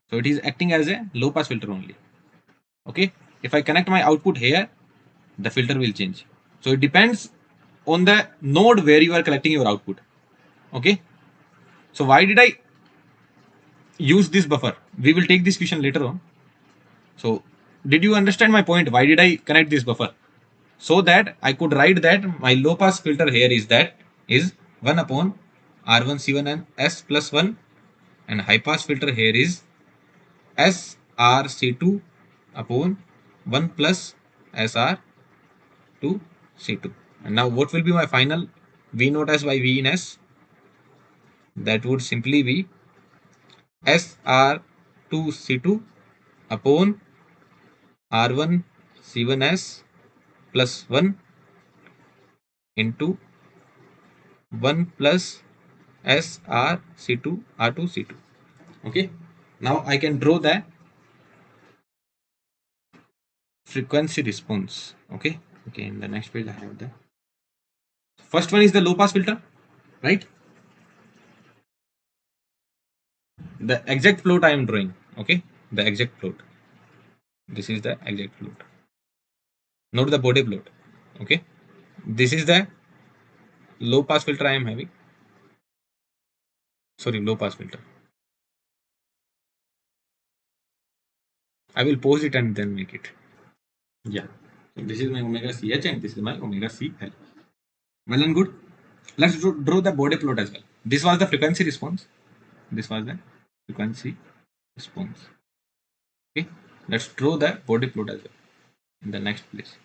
So it is acting as a low pass filter only. Okay. If I connect my output here, the filter will change. So it depends on the node where you are collecting your output. Okay. So why did I use this buffer? We will take this question later on. So did you understand my point? Why did I connect this buffer? So that I could write that my low pass filter here is 1 upon R1 C1 and S plus 1, and high pass filter here is S R C2 upon 1 plus SR to C2. And now what will be my final V naught S by V in S? That would simply be SR2 C2 upon R1 C1S plus 1 into 1 plus SR C2 R2 C2. Okay. Now I can draw the frequency response. Okay. Okay. In the next page I have the first one is the low pass filter, right? The exact plot I am drawing. Okay. The exact plot. This is the exact plot. Not the body plot. Okay. This is the low pass filter I am having. Sorry, low pass filter. I will pause it and then make it. Yeah. So this is my omega CH and this is my omega CL. Well and good. Let's draw the body plot as well. This was the frequency response. This was the frequency response. Okay. Let's draw the body plot as well in the next place.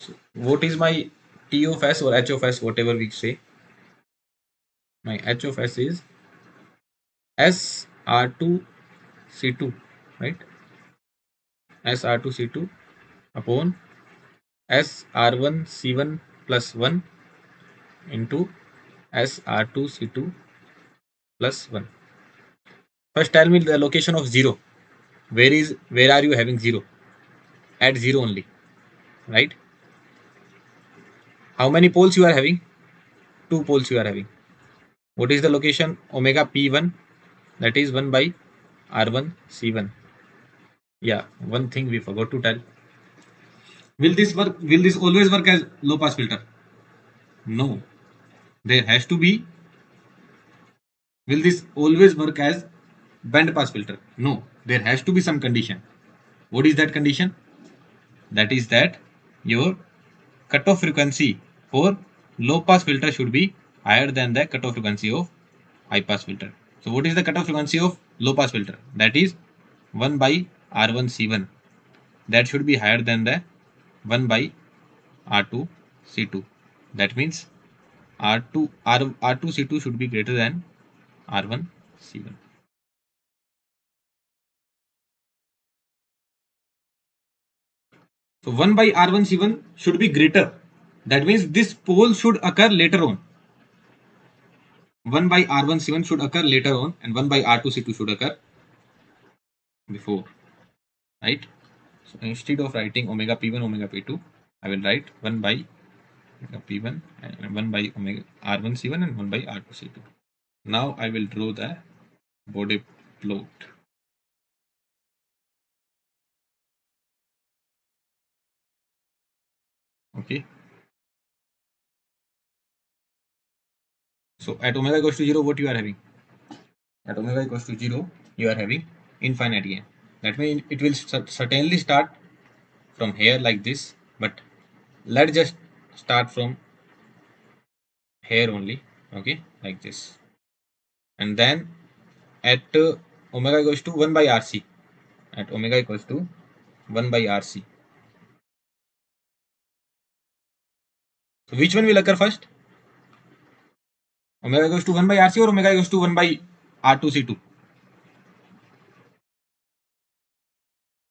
So what is my T of S or H of S, whatever we say? My H of S is SR2 C2, right? SR2 C2 upon SR1 C1 plus 1 into SR2 C2 plus 1. First tell me the location of 0. Where are you having 0? At 0 only, right? How many poles you are having? 2 poles you are having. What is the location? Omega P1, that is 1 by R1 C1. Yeah, one thing we forgot to tell. Will this work? Will this always work as low pass filter? No. There has to be. Will this always work as band pass filter? No. There has to be some condition. What is that condition? That is that your cutoff frequency for low pass filter should be higher than the cutoff frequency of high pass filter. So what is the cutoff frequency of low pass filter? That is 1 by R1 C1. That should be higher than the 1 by R2 C2. That means R2 C2 should be greater than R1 C1. So 1 by R1 C1 should be greater. That means this pole should occur later on. 1 by R1 C1 should occur later on and 1 by R2 C2 should occur before. Right? So instead of writing omega P1, omega P2, I will write 1 by omega P1 and 1 by omega R1 C1 and 1 by R2 C2. Now I will draw the body plot. Okay. So at omega equals to 0, what you are having? At omega equals to 0, you are having infinite gain. That means it will certainly start from here like this, but let's just start from here only. Okay, like this. And then at omega equals to 1 by RC. At omega equals to 1 by RC. So which one will occur first? Omega equals to 1 by RC or omega equals to 1 by R2C2?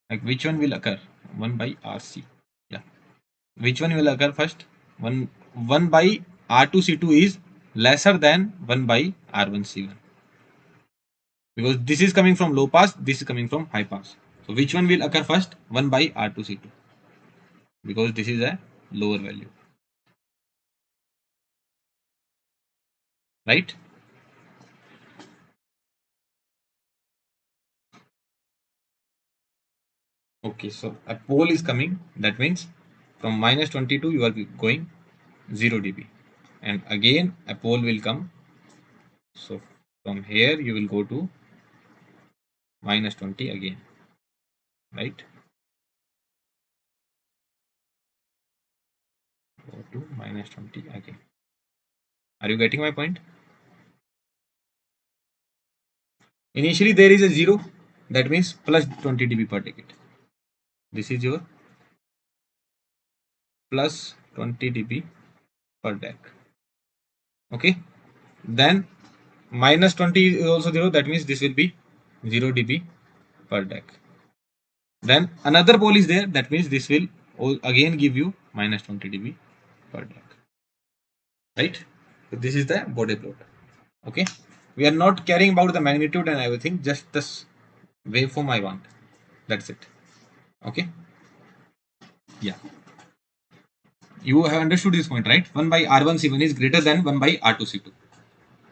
Like which one will occur? 1 by RC. Yeah. Which one will occur first? 1 by R2C2 is lesser than 1 by R1C1. Because this is coming from low pass, this is coming from high pass. So which one will occur first? 1 by R2C2. Because this is a lower value. Right? Okay, so a pole is coming. That means from minus 22 you are going 0 dB, and again a pole will come. So from here you will go to minus 20 again, right? Go to minus 20 again. Are you getting my point? Initially there is a 0, that means plus 20 dB per decade. This is your plus 20 dB per dec. Okay, then minus 20 is also 0, that means this will be 0 dB per dec. Then another pole is there, that means this will again give you minus 20 dB per dec, right? So this is the body plot. Okay, we are not caring about the magnitude and everything, just this waveform I want, that's it. Okay, yeah, you have understood this point, right? 1 by R1C1 is greater than 1 by R2C2,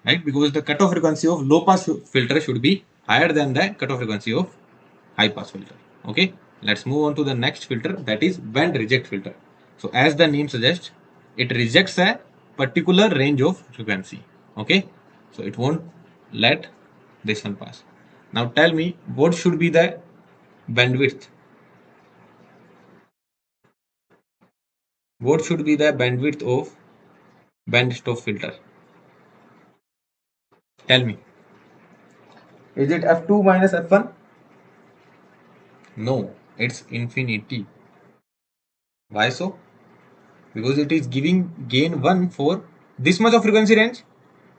right? Because the cutoff frequency of low pass filter should be higher than the cutoff frequency of high pass filter. Okay, let's move on to the next filter, that is band reject filter. So as the name suggests, it rejects a particular range of frequency. Okay, so it won't let this one pass. Now tell me, what should be the bandwidth? What should be the bandwidth of band stop filter? Tell me. Is it f2 minus f1? No, it's infinity. Why so? Because it is giving gain 1 for this much of frequency range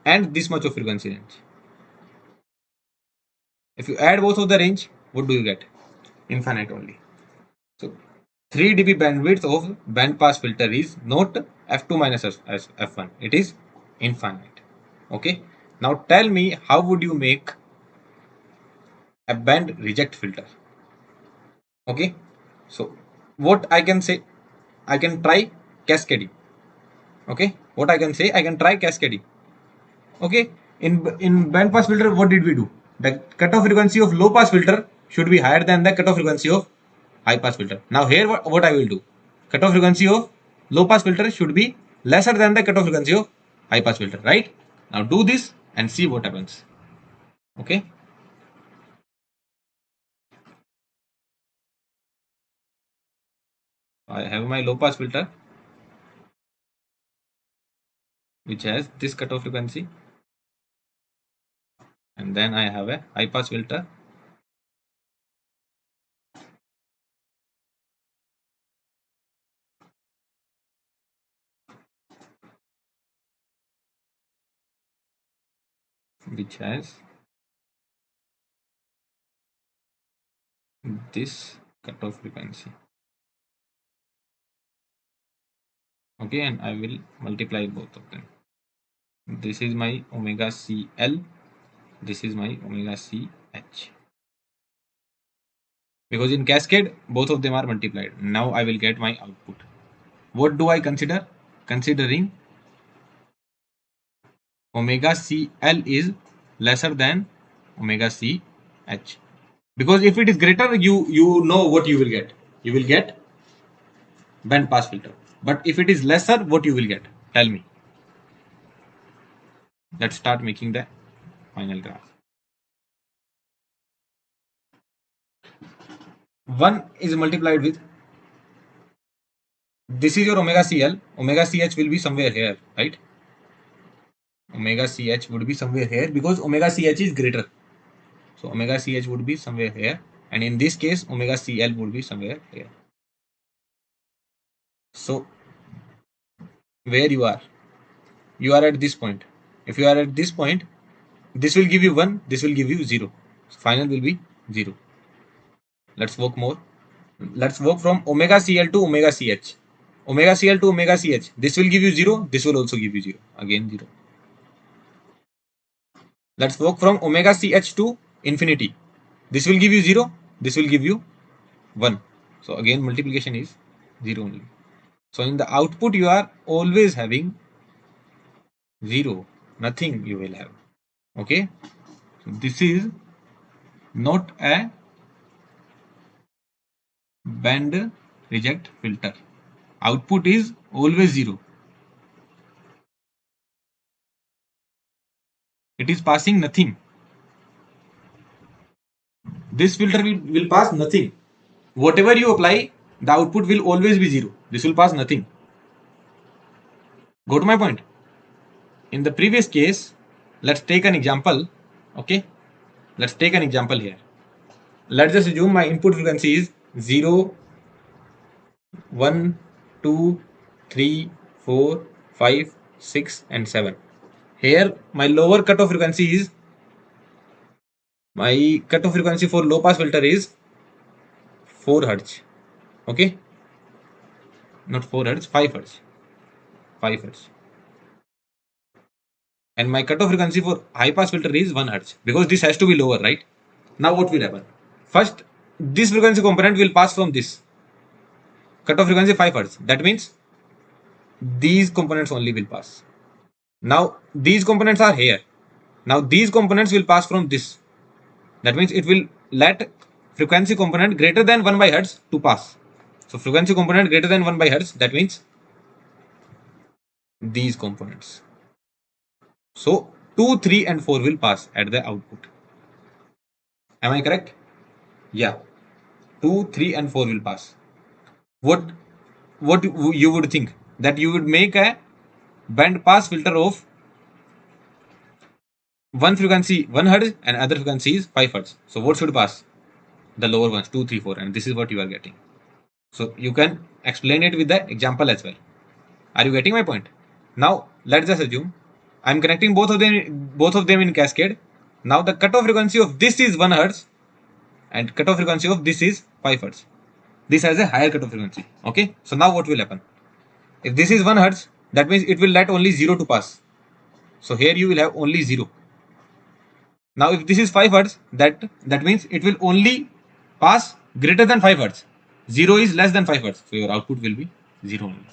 and this much of frequency range. If you add both of the range, what do you get? Infinite only. So 3 dB bandwidth of band pass filter is not f2 minus f1. It is infinite. Okay. Now tell me, how would you make a band reject filter? Okay. So what I can say, I can try cascading. Okay. What I can say, I can try cascading. Okay. In band pass filter, what did we do? The cutoff frequency of low pass filter should be higher than the cutoff frequency of high pass filter. Now here what I will do, cutoff frequency of low pass filter should be lesser than the cutoff frequency of high pass filter, right? Now do this and see what happens. Okay, I have my low pass filter which has this cutoff frequency, and then I have a high pass filter which has this cutoff frequency. Okay, and I will multiply both of them. This is my omega CL, this is my omega CH. Because in cascade both of them are multiplied. Now I will get my output. What do I consider? Considering omega CL is lesser than omega CH. Because if it is greater, you know what you will get. You will get band pass filter. But if it is lesser, what you will get? Tell me. Let's start making the final graph. 1 is multiplied with, this is your omega CL. Omega CH will be somewhere here, right? Omega CH would be somewhere here because omega CH is greater. So omega CH would be somewhere here, and in this case omega CL would be somewhere here. So where you are at this point. If you are at this point, this will give you 1, this will give you 0. So final will be 0. Let's work more. Let's work from omega CL to omega CH. Omega CL to omega CH. This will give you 0, this will also give you 0. Again 0. Let's work from omega CH to infinity. This will give you 0, this will give you 1. So again multiplication is 0 only. So in the output you are always having 0, nothing you will have. Okay, so this is not a band reject filter. output is always 0. It is passing nothing. This filter will pass nothing. Whatever you apply, the output will always be 0. This will pass nothing. Go to my point. In the previous case, let's take an example. Okay, let's take an example here. Let's just assume my input frequency is 0, 1, 2, 3, 4, 5, 6 and 7. Here my lower cutoff frequency is, my cutoff frequency for low pass filter is 4 hertz. Okay, not 4 hertz, 5 hertz. 5 hertz. And my cutoff frequency for high pass filter is 1 hertz, because this has to be lower, right? Now what will happen? First, this frequency component will pass from this cutoff frequency 5 hertz. That means these components only will pass. Now these components are here. Now these components will pass from this. That means it will let frequency component greater than 1 by hertz to pass. So frequency component greater than 1 by hertz, that means these components. So 2, 3 and 4 will pass at the output. Am I correct? Yeah. 2, 3 and 4 will pass. What you would think? That you would make a band pass filter of one frequency 1 hertz and other frequency is 5 hertz. So what should pass? The lower ones, 2, 3, 4, and this is what you are getting. So you can explain it with the example as well. Are you getting my point? Now let's just assume I'm connecting both of them in cascade. Now the cutoff frequency of this is 1 hertz and cutoff frequency of this is 5 hertz. This has a higher cutoff frequency. Okay. So now what will happen? If this is 1 hertz, that means it will let only 0 to pass. So here you will have only 0. Now if this is 5 hertz, that means it will only pass greater than 5 hertz. 0 is less than 5 hertz. So your output will be 0 only.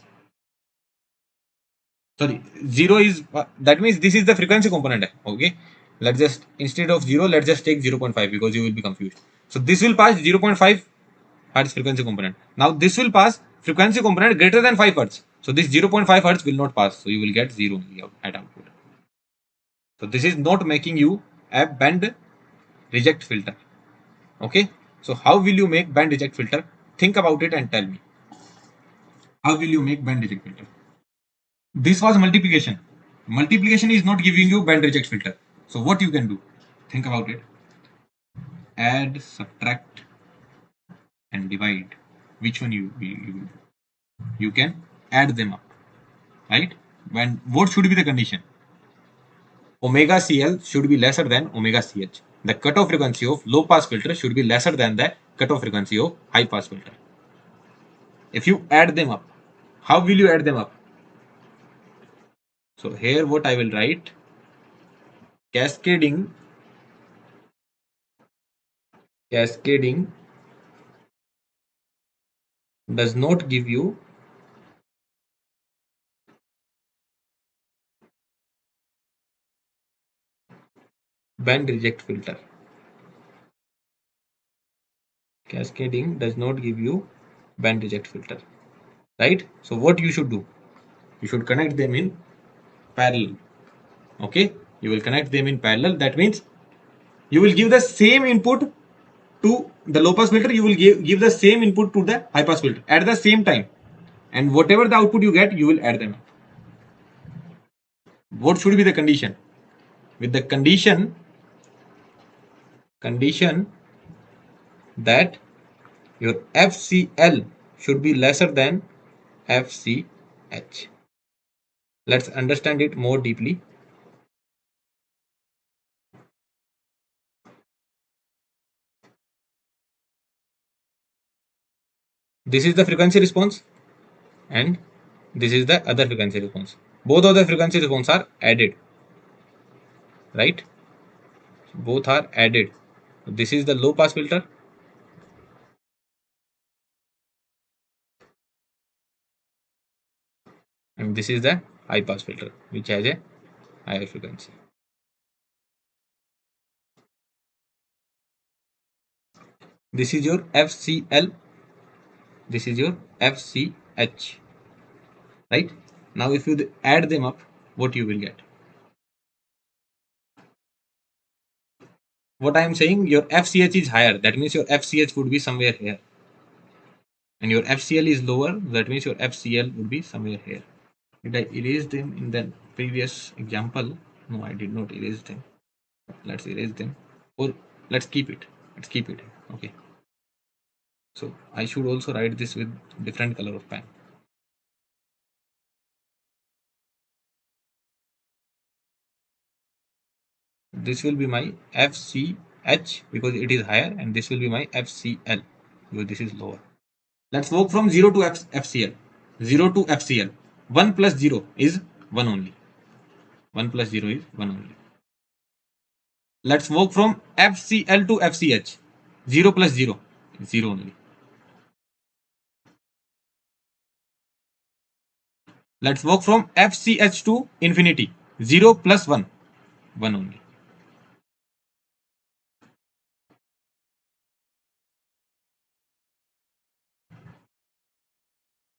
Sorry, 0 is, that means this is the frequency component. Okay. Let's just, instead of 0, let's just take 0.5 because you will be confused. So this will pass 0.5 hertz frequency component. Now this will pass frequency component greater than 5 hertz. So this 0.5 hertz will not pass. So you will get 0 at output. So this is not making you a band reject filter. Okay. So how will you make band reject filter? Think about it and tell me. How will you make band reject filter? This was multiplication. Multiplication is not giving you band reject filter. So what you can do? Think about it. Add, subtract and divide. Which one you will do? You can add them up. Right? When what should be the condition? Omega CL should be lesser than omega CH. The cutoff frequency of low pass filter should be lesser than the cutoff frequency of high pass filter. If you add them up, how will you add them up? So here what I will write, cascading does not give you band reject filter. Cascading does not give you band reject filter, right? So what you should do? You should connect them in parallel. Okay, you will connect them in parallel. That means you will give the same input to the low pass filter. You will give the same input to the high pass filter at the same time, and whatever the output you get, you will add them. What should be the condition? With the condition that your FCL should be lesser than FCH. Let's understand it more deeply. This is the frequency response and this is the other frequency response. Both of the frequency response are added, right? Both are added. This is the low pass filter and this is the high pass filter which has a higher frequency. This is your FCL, this is your FCH. right? Now if you add them up, what you will get? What I am saying, your FCH is higher, that means your FCH would be somewhere here, and your FCL is lower, that means your FCL would be somewhere here. Did I erase them in the previous example? No, I did not erase them. Let's erase them, or let's keep it. Let's keep it. Okay. So I should also write this with different color of pen. This will be my FCH because it is higher, and this will be my FCL because this is lower. Let's work from 0 to FCL. 0 to FCL. 1 plus 0 is 1 only. 1 plus 0 is 1 only. Let's work from FCL to FCH. 0 plus 0 is 0 only. Let's work from FCH to infinity. 0 plus 1. 1 only.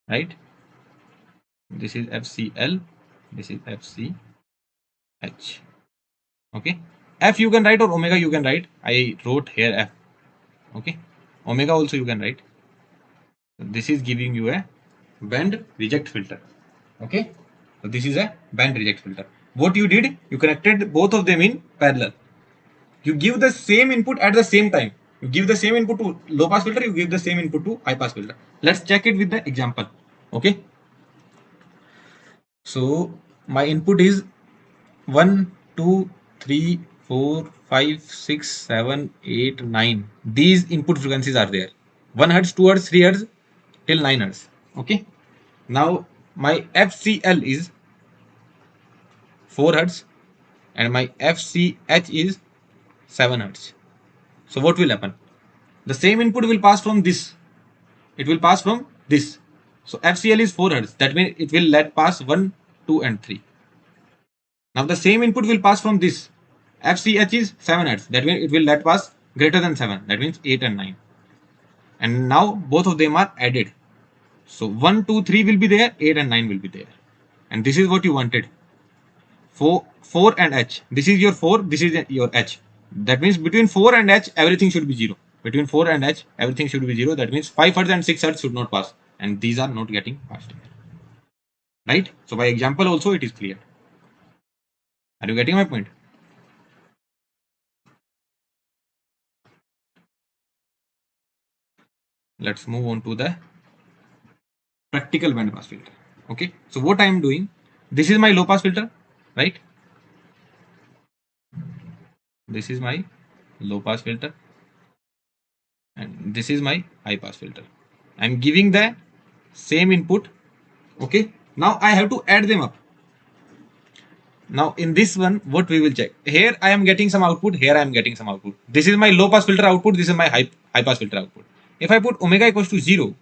Right? This is FCL. This is FCH. Okay. F you can write, or omega you can write. I wrote here F. Okay. Omega also you can write. This is giving you a band reject filter. Okay. So this is a band reject filter. What you did, you connected both of them in parallel. You give the same input at the same time. You give the same input to low pass filter, you give the same input to high pass filter. Let's check it with the example. Okay. So my input is 1, 2, 3, 4, 5, 6, 7, 8, 9. These input frequencies are there. 1 hertz, 2 hertz, 3 hertz till 9 hertz. Okay. Now my FCL is 4 hertz and my FCH is 7 hertz. So what will happen? The same input will pass from this. It will pass from this. So FCL is 4 hertz. That means it will let pass 1, 2 and 3. Now the same input will pass from this. FCH is 7 hertz. That means it will let pass greater than 7. That means 8 and 9. And now both of them are added. So 1, 2, 3 will be there. 8 and 9 will be there. And this is what you wanted. 4 and H. This is your 4. This is your H. That means between 4 and H, everything should be 0. Between 4 and H, everything should be 0. That means 5 hertz and 6 hertz should not pass. And these are not getting passed. Right? So by example also it is clear. Are you getting my point? Let's move on to the practical band pass filter. Okay. So what I am doing, this is my low pass filter, right? This is my low pass filter. And this is my high pass filter. I am giving the same input. Okay. Now I have to add them up. Now in this one, what we will check? Here I am getting some output. Here I am getting some output. This is my low pass filter output. This is my high pass filter output. If I put omega equals to 0,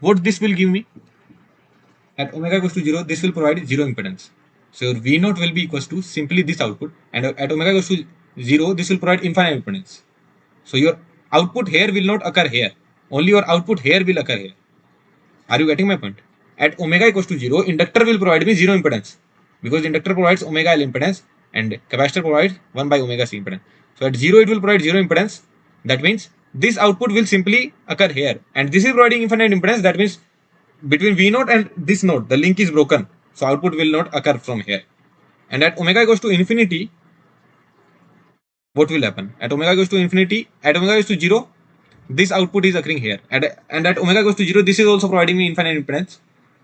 what this will give me? At omega equals to 0, this will provide 0 impedance. So your V naught will be equals to simply this output. And at omega equals to 0, this will provide infinite impedance. So your output here will not occur here. Only your output here will occur here. Are you getting my point? At omega equals to 0, inductor will provide me 0 impedance. Because inductor provides omega L impedance and capacitor provides 1 by omega C impedance. So at 0, it will provide 0 impedance. That means this output will simply occur here. And this is providing infinite impedance. That means between V naught and this node, the link is broken. So output will not occur from here. And at omega goes to infinity, what will happen? At omega goes to infinity, at omega goes to 0, this output is occurring here. And at omega goes to 0, this is also providing me infinite impedance.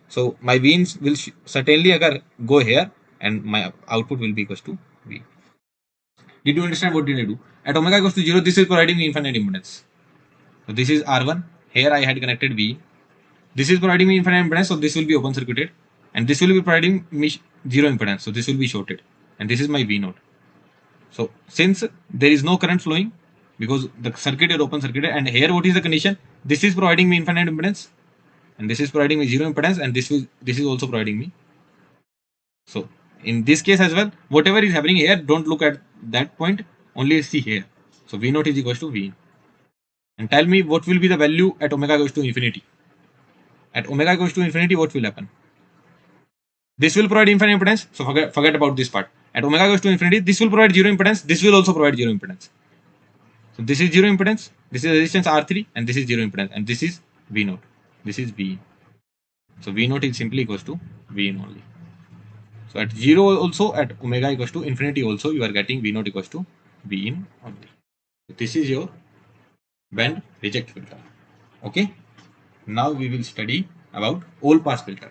So my V's will certainly go here and my output will be equals to V. Did you understand what did I do? At omega goes to 0, this is providing me infinite impedance. So this is R1. Here I had connected V. This is providing me infinite impedance, so this will be open circuited. And this will be providing me 0 impedance, so this will be shorted. And this is my V naught. So since there is no current flowing, because the circuit is open circuited, and here what is the condition? This is providing me infinite impedance, and this is providing me 0 impedance, and this is also providing me. So in this case as well, whatever is happening here, don't look at that point, only see here. So V naught is equals to V. And tell me what will be the value at omega goes to infinity. At omega goes to infinity, what will happen? This will provide infinite impedance. So forget about this part. At omega goes to infinity, this will provide zero impedance. This will also provide zero impedance. So this is zero impedance. This is resistance R3, and this is zero impedance, and this is V naught. This is V. So V naught is simply equals to V in only. So at 0 also, at omega equals to infinity also, you are getting V naught equals to V in only. So this is your band reject filter. Okay. Now we will study about all pass filter.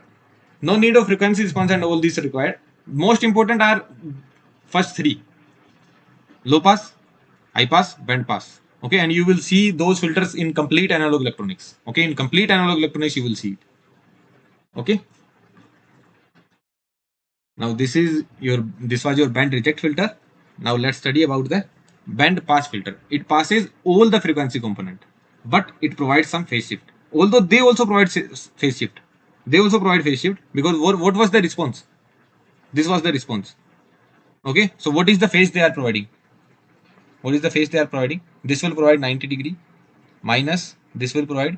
No need of frequency response and all these required. Most important are first three: low pass, high pass, band pass. Okay, and you will see those filters in complete analog electronics. Okay, in complete analog electronics you will see it. Okay. Now this was your band reject filter. Now let's study about the band pass filter. It passes all the frequency component, but it provides some phase shift. Although they also provide phase shift. They also provide phase shift because what was the response? This was the response. Okay, so what is the phase they are providing? What is the phase they are providing? This will provide 90 degree minus this will provide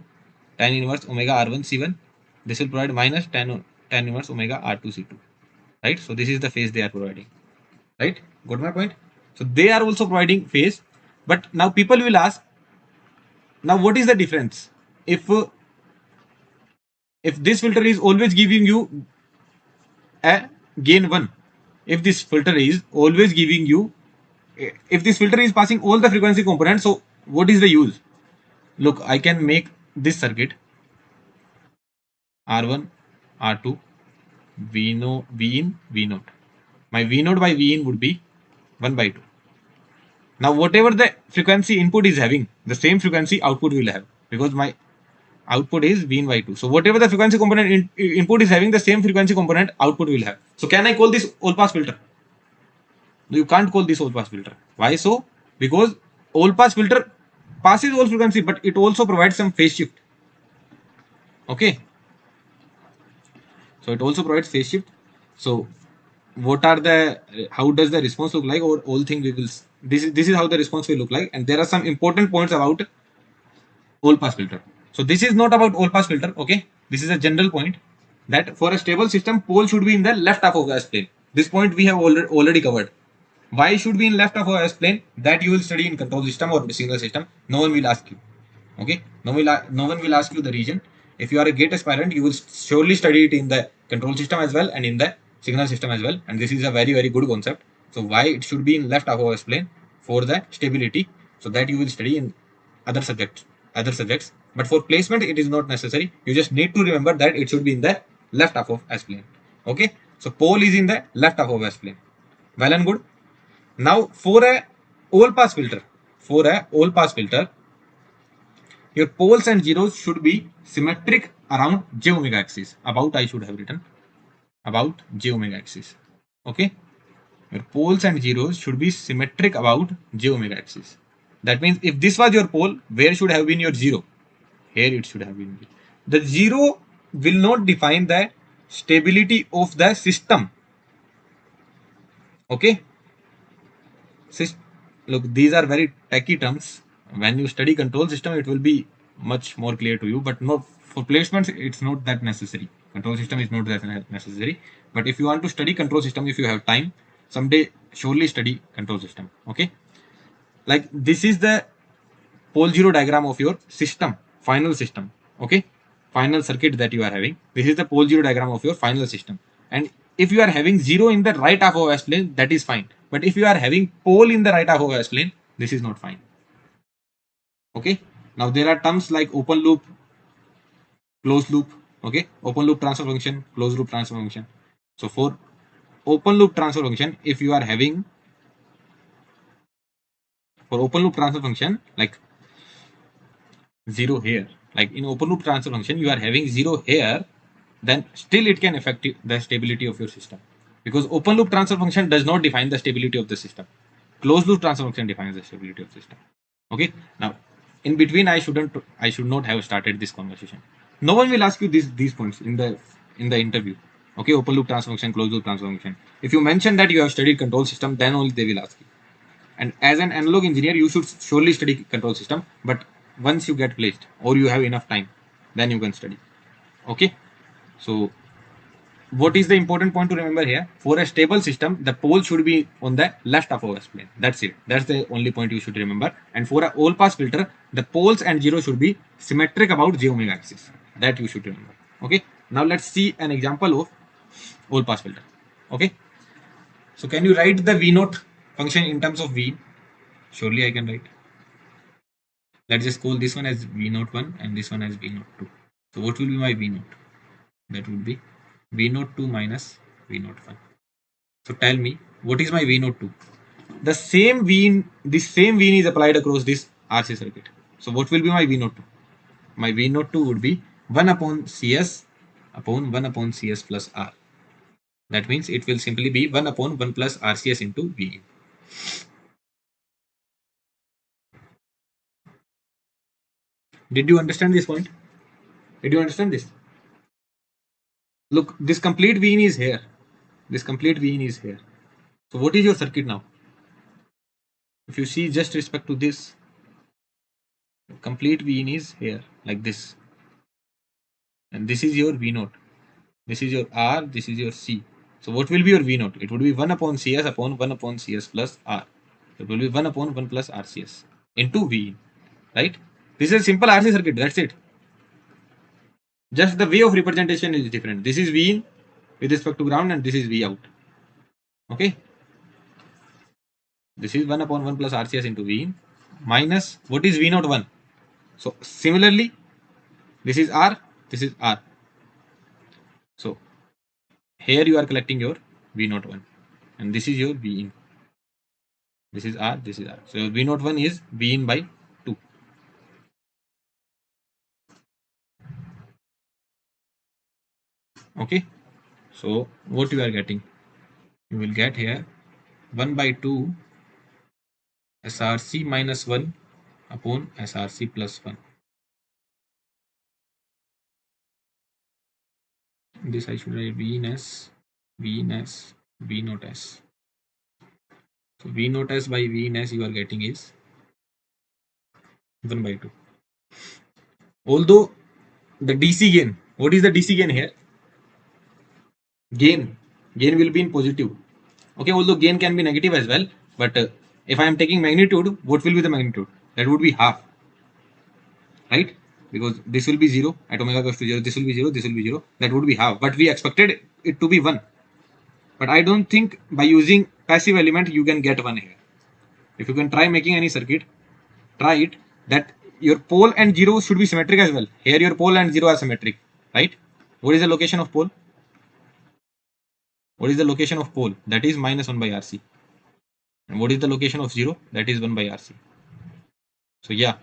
tan inverse omega R1 C1. This will provide minus tan inverse omega R2 C2. Right? So this is the phase they are providing. Right? Got my point? So they are also providing phase, but now people will ask, now what is the difference? If this filter is always giving you a gain 1, if this filter is always giving you, if this filter is passing all the frequency components, so what is the use? Look, I can make this circuit R1, R2, V in, V naught. My V naught by V in would be 1 by 2. Now, whatever the frequency input is having, the same frequency output will have, because my output is V in by 2. So, whatever the frequency component input is having, the same frequency component output will have. So, can I call this all pass filter? No, you can't call this all pass filter. Why so? Because all pass filter passes all frequency, but it also provides some phase shift. Okay. So it also provides phase shift. So what are how does the response look like, or all thing we will, this is how the response will look like, and there are some important points about all pass filter. So this is not about all pass filter. Okay, this is a general point that for a stable system, pole should be in the left half of the S plane. This point we have already covered. Why should be in left half of S plane? That you will study in control system or signal system. No one will ask you. Okay, no one will ask you the reason. If you are a gate aspirant, you will surely study it in the control system as well and in the signal system as well, and this is a very good concept. So why it should be in left half of S plane? For the stability, so that you will study in other subjects, but for placement it is not necessary. You just need to remember that it should be in the left half of S plane. Okay, so pole is in the left half of S plane. Well and good. Now for a all pass filter, your poles and zeros should be symmetric around j omega axis. About I should have written about j omega axis. Okay, your poles and zeros should be symmetric about j omega axis. That means if this was your pole, where should have been your zero? Here it should have been. The zero will not define the stability of the system. Okay. Look, these are very techy terms. When you study control system, it will be much more clear to you, but not for placements, it's not that necessary. Control system is not that necessary. But if you want to study control system, if you have time, someday surely study control system. Okay. Like this is the pole zero diagram of your system, final system. Okay. Final circuit that you are having. This is the pole zero diagram of your final system. And if you are having zero in the right half of S plane, that is fine. But if you are having pole in the right half of S plane, this is not fine. Okay. Now there are terms like open loop, closed loop. Okay. Open loop transfer function, closed loop transfer function. So for open loop transfer function, if you are having for open loop transfer function like 0 here, like in open loop transfer function, you are having 0 here, then still it can affect the stability of your system, because open loop transfer function does not define the stability of the system. Closed loop transfer function defines the stability of the system. Okay. Now in between, I should not have started this conversation. No one will ask you these points in the interview. Okay, open loop transfer function, closed loop transfer function. If you mention that you have studied control system, then only they will ask you. And as an analog engineer, you should surely study control system, but once you get placed or you have enough time, then you can study. Okay. So what is the important point to remember here? For a stable system, the pole should be on the left of OS plane. That's it. That's the only point you should remember. And for a all pass filter, the poles and zero should be symmetric about j omega axis. That you should remember. Okay. Now let's see an example of all pass filter. Okay. So can you write the V naught function in terms of V? Surely I can write. Let's just call this one as V naught 1 and this one as V naught 2. So what will be my V naught? That would be V naught 2 minus V naught 1. So tell me, what is my V naught 2? The same V, this same V is applied across this RC circuit. So what will be my V naught 2? My V naught 2 would be 1 upon CS upon 1 upon CS plus R. That means it will simply be 1 upon 1 plus RCS into V. Did you understand this point? Did you understand this? Look, this complete V is here. This complete V is here. So what is your circuit now? If you see just respect to this, complete V is here like this. And this is your V naught. This is your R, this is your C. So what will be your V naught? It would be 1 upon CS upon 1 upon CS plus R. It will be 1 upon 1 plus RCS into V, right? This is a simple RC circuit, that's it. Just the way of representation is different. This is V in with respect to ground and this is V out. Okay. This is 1 upon 1 plus RCS into V in minus what is V naught 1? So similarly, this is R, this is R. So here you are collecting your V naught 1 and this is your V in. This is R, this is R. So V naught 1 is V in by 2. Okay. So what you are getting? You will get here 1 by 2 SRC minus 1 upon SRC plus 1. This I should write V in S, V in S, V naught S. So V naught S by V in S you are getting is 1 by 2. Although the DC gain, what is the DC gain here? Gain will be in positive. Okay, although gain can be negative as well, but if I am taking magnitude, what will be the magnitude? That would be half, right? Because this will be 0 at omega goes to 0, this will be 0, this will be 0, that would be half, but we expected it to be 1. But I don't think by using passive element you can get 1 here. If you can try making any circuit, try it that your pole and 0 should be symmetric as well. Here your pole and 0 are symmetric, right? What is the location of pole? What is the location of pole? That is minus 1 by RC. And what is the location of 0? That is 1 by RC. So yeah,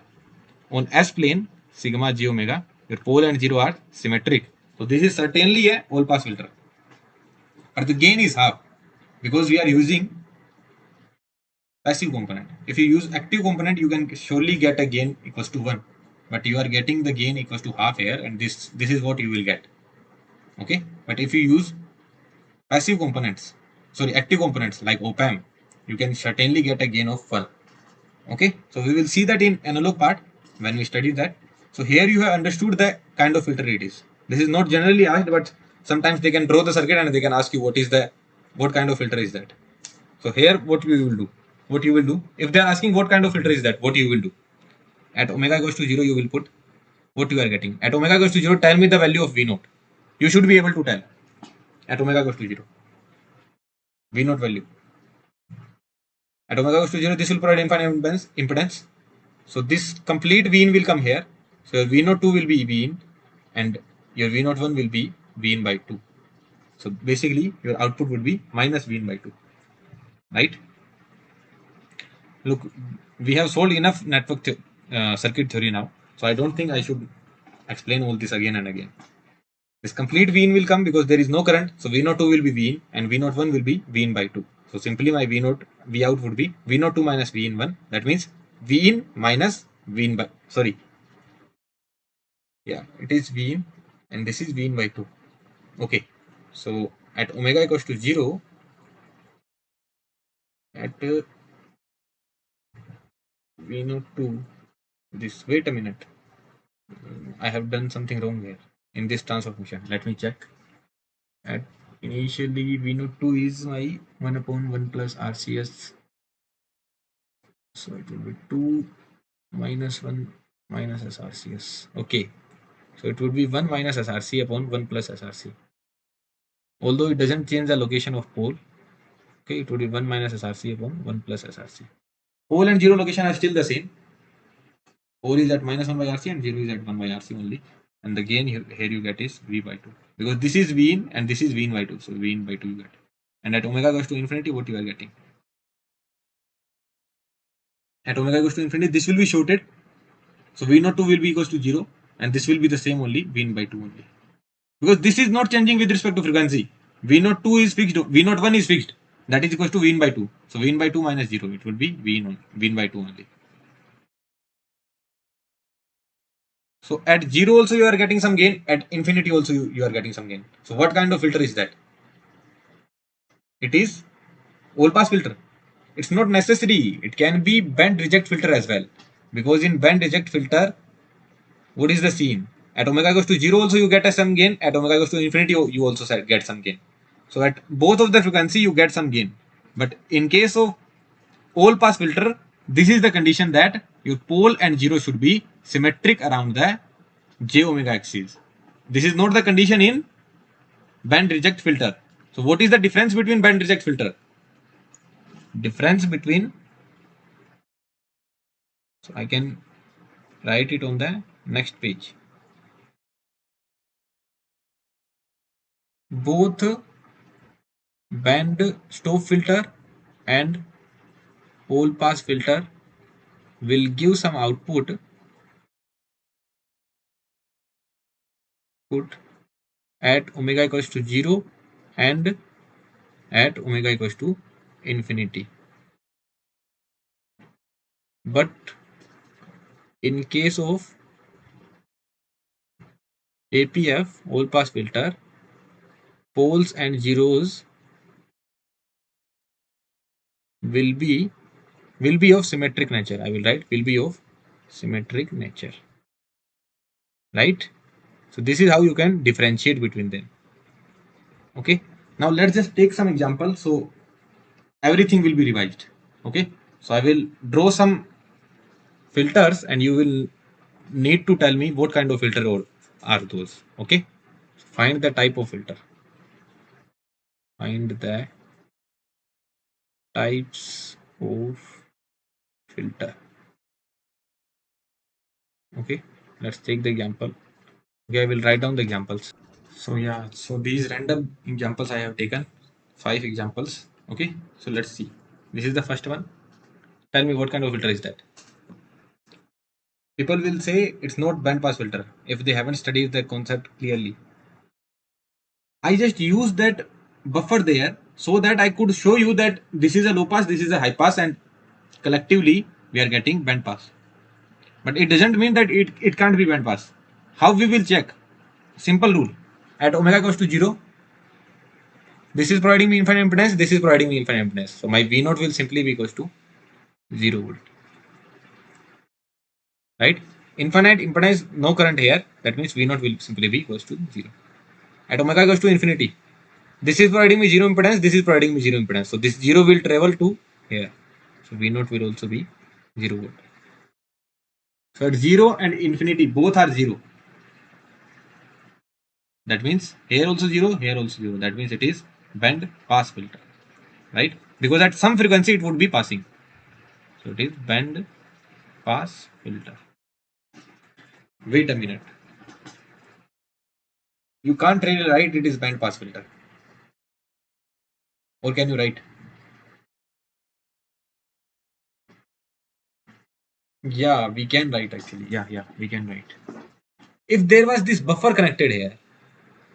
on S plane, sigma j omega, your pole and 0 are symmetric. So this is certainly a all pass filter. But the gain is half because we are using passive component. If you use active component, you can surely get a gain equals to 1. But you are getting the gain equals to half here, and this is what you will get. Okay. But if you use passive components, sorry, active components like op-amp, you can certainly get a gain of 1. Okay. So we will see that in analog part when we study that. So here you have understood the kind of filter it is. This is not generally asked, but sometimes they can draw the circuit and they can ask you what kind of filter is that. So here what we will do, what you will do, if they are asking what kind of filter is that, what you will do, at omega goes to 0 you will put what you are getting. At omega goes to 0, tell me the value of V naught. You should be able to tell at omega goes to 0 V naught value. At omega goes to 0, this will provide infinite impedance. So this complete V in will come here. So your V naught 2 will be V in and your V naught 1 will be V in by 2. So basically your output would be minus V in by 2, right? Look, we have solved enough network circuit theory now, so I don't think I should explain all this again and again. This complete V in will come because there is no current, so V naught 2 will be V in and V naught 1 will be V in by 2. So simply my V out would be V naught 2 minus V in 1. That means V in minus V in by, sorry, yeah, it is V in and this is V in by 2. Okay, so at omega equals to 0, at V naught 2, this, wait a minute, I have done something wrong here in this transfer function. Let me check. At Initially V naught 2 is my 1 upon 1 plus RCS. So it will be 2 minus 1 minus SRCS. Okay. So it would be 1 minus SRC upon 1 plus SRC. Although it doesn't change the location of pole. Okay, it would be 1 minus SRC upon 1 plus SRC. Pole and 0 location are still the same. Pole is at minus 1 by RC and 0 is at 1 by RC only. And the gain here you get is V by 2. Because this is V in and this is V in by 2. So V in by 2 you get. And at omega goes to infinity, what you are getting? At omega goes to infinity, this will be shorted. So V naught 2 will be equals to 0. And this will be the same only, V in by 2 only. Because this is not changing with respect to frequency. V naught 2 is fixed, V naught 1 is fixed. That is equals to V in by 2. So V in by 2 minus 0, it would be V in by 2 only. So at 0 also you are getting some gain, at infinity also you are getting some gain. So what kind of filter is that? It is all pass filter. It's not necessary. It can be band reject filter as well. Because in band reject filter, what is the scene? At omega goes to 0 also you get some gain. At omega goes to infinity you also get some gain. So at both of the frequency you get some gain. But in case of all pass filter, this is the condition that your pole and 0 should be symmetric around the j omega axis. This is not the condition in band reject filter. So what is the difference between band reject filter? Difference between, so I can write it on the next page. Both band stop filter and all pass filter will give some output at omega equals to 0 and at omega equals to infinity. But in case of APF all pass filter, poles and zeros will be of symmetric nature. I will write will be of symmetric nature. Right? So this is how you can differentiate between them. Okay. Now let's just take some examples. So everything will be revised. Okay. So I will draw some filters and you will need to tell me what kind of filter are those. Okay. Find the type of filter. Find the types of filter. Okay. Let's take the example. Okay. I will write down the examples. So yeah, so these random examples I have taken, 5 examples. Okay, so let's see. This is the first one. Tell me what kind of filter is that? People will say it's not band pass filter if they haven't studied the concept clearly. I just used that buffer there so that I could show you that this is a low pass, this is a high pass, and collectively we are getting band pass. But it doesn't mean that it can't be band pass. How we will check? Simple rule. At omega goes to 0, this is providing me infinite impedance, this is providing me infinite impedance. So my V naught will simply be equals to 0 volt. Right? Infinite impedance, no current here. That means V naught will simply be equals to 0. At omega goes to infinity, this is providing me 0 impedance, this is providing me 0 impedance. So this 0 will travel to here. So V naught will also be 0 volt. So at 0 and infinity, both are 0. That means here also 0, here also 0. That means it is band pass filter. Right? Because at some frequency it would be passing. So it is band pass filter. Wait a minute. You can't really write it is band pass filter. Or can you write? Yeah, we can write actually. Yeah, we can write. If there was this buffer connected here,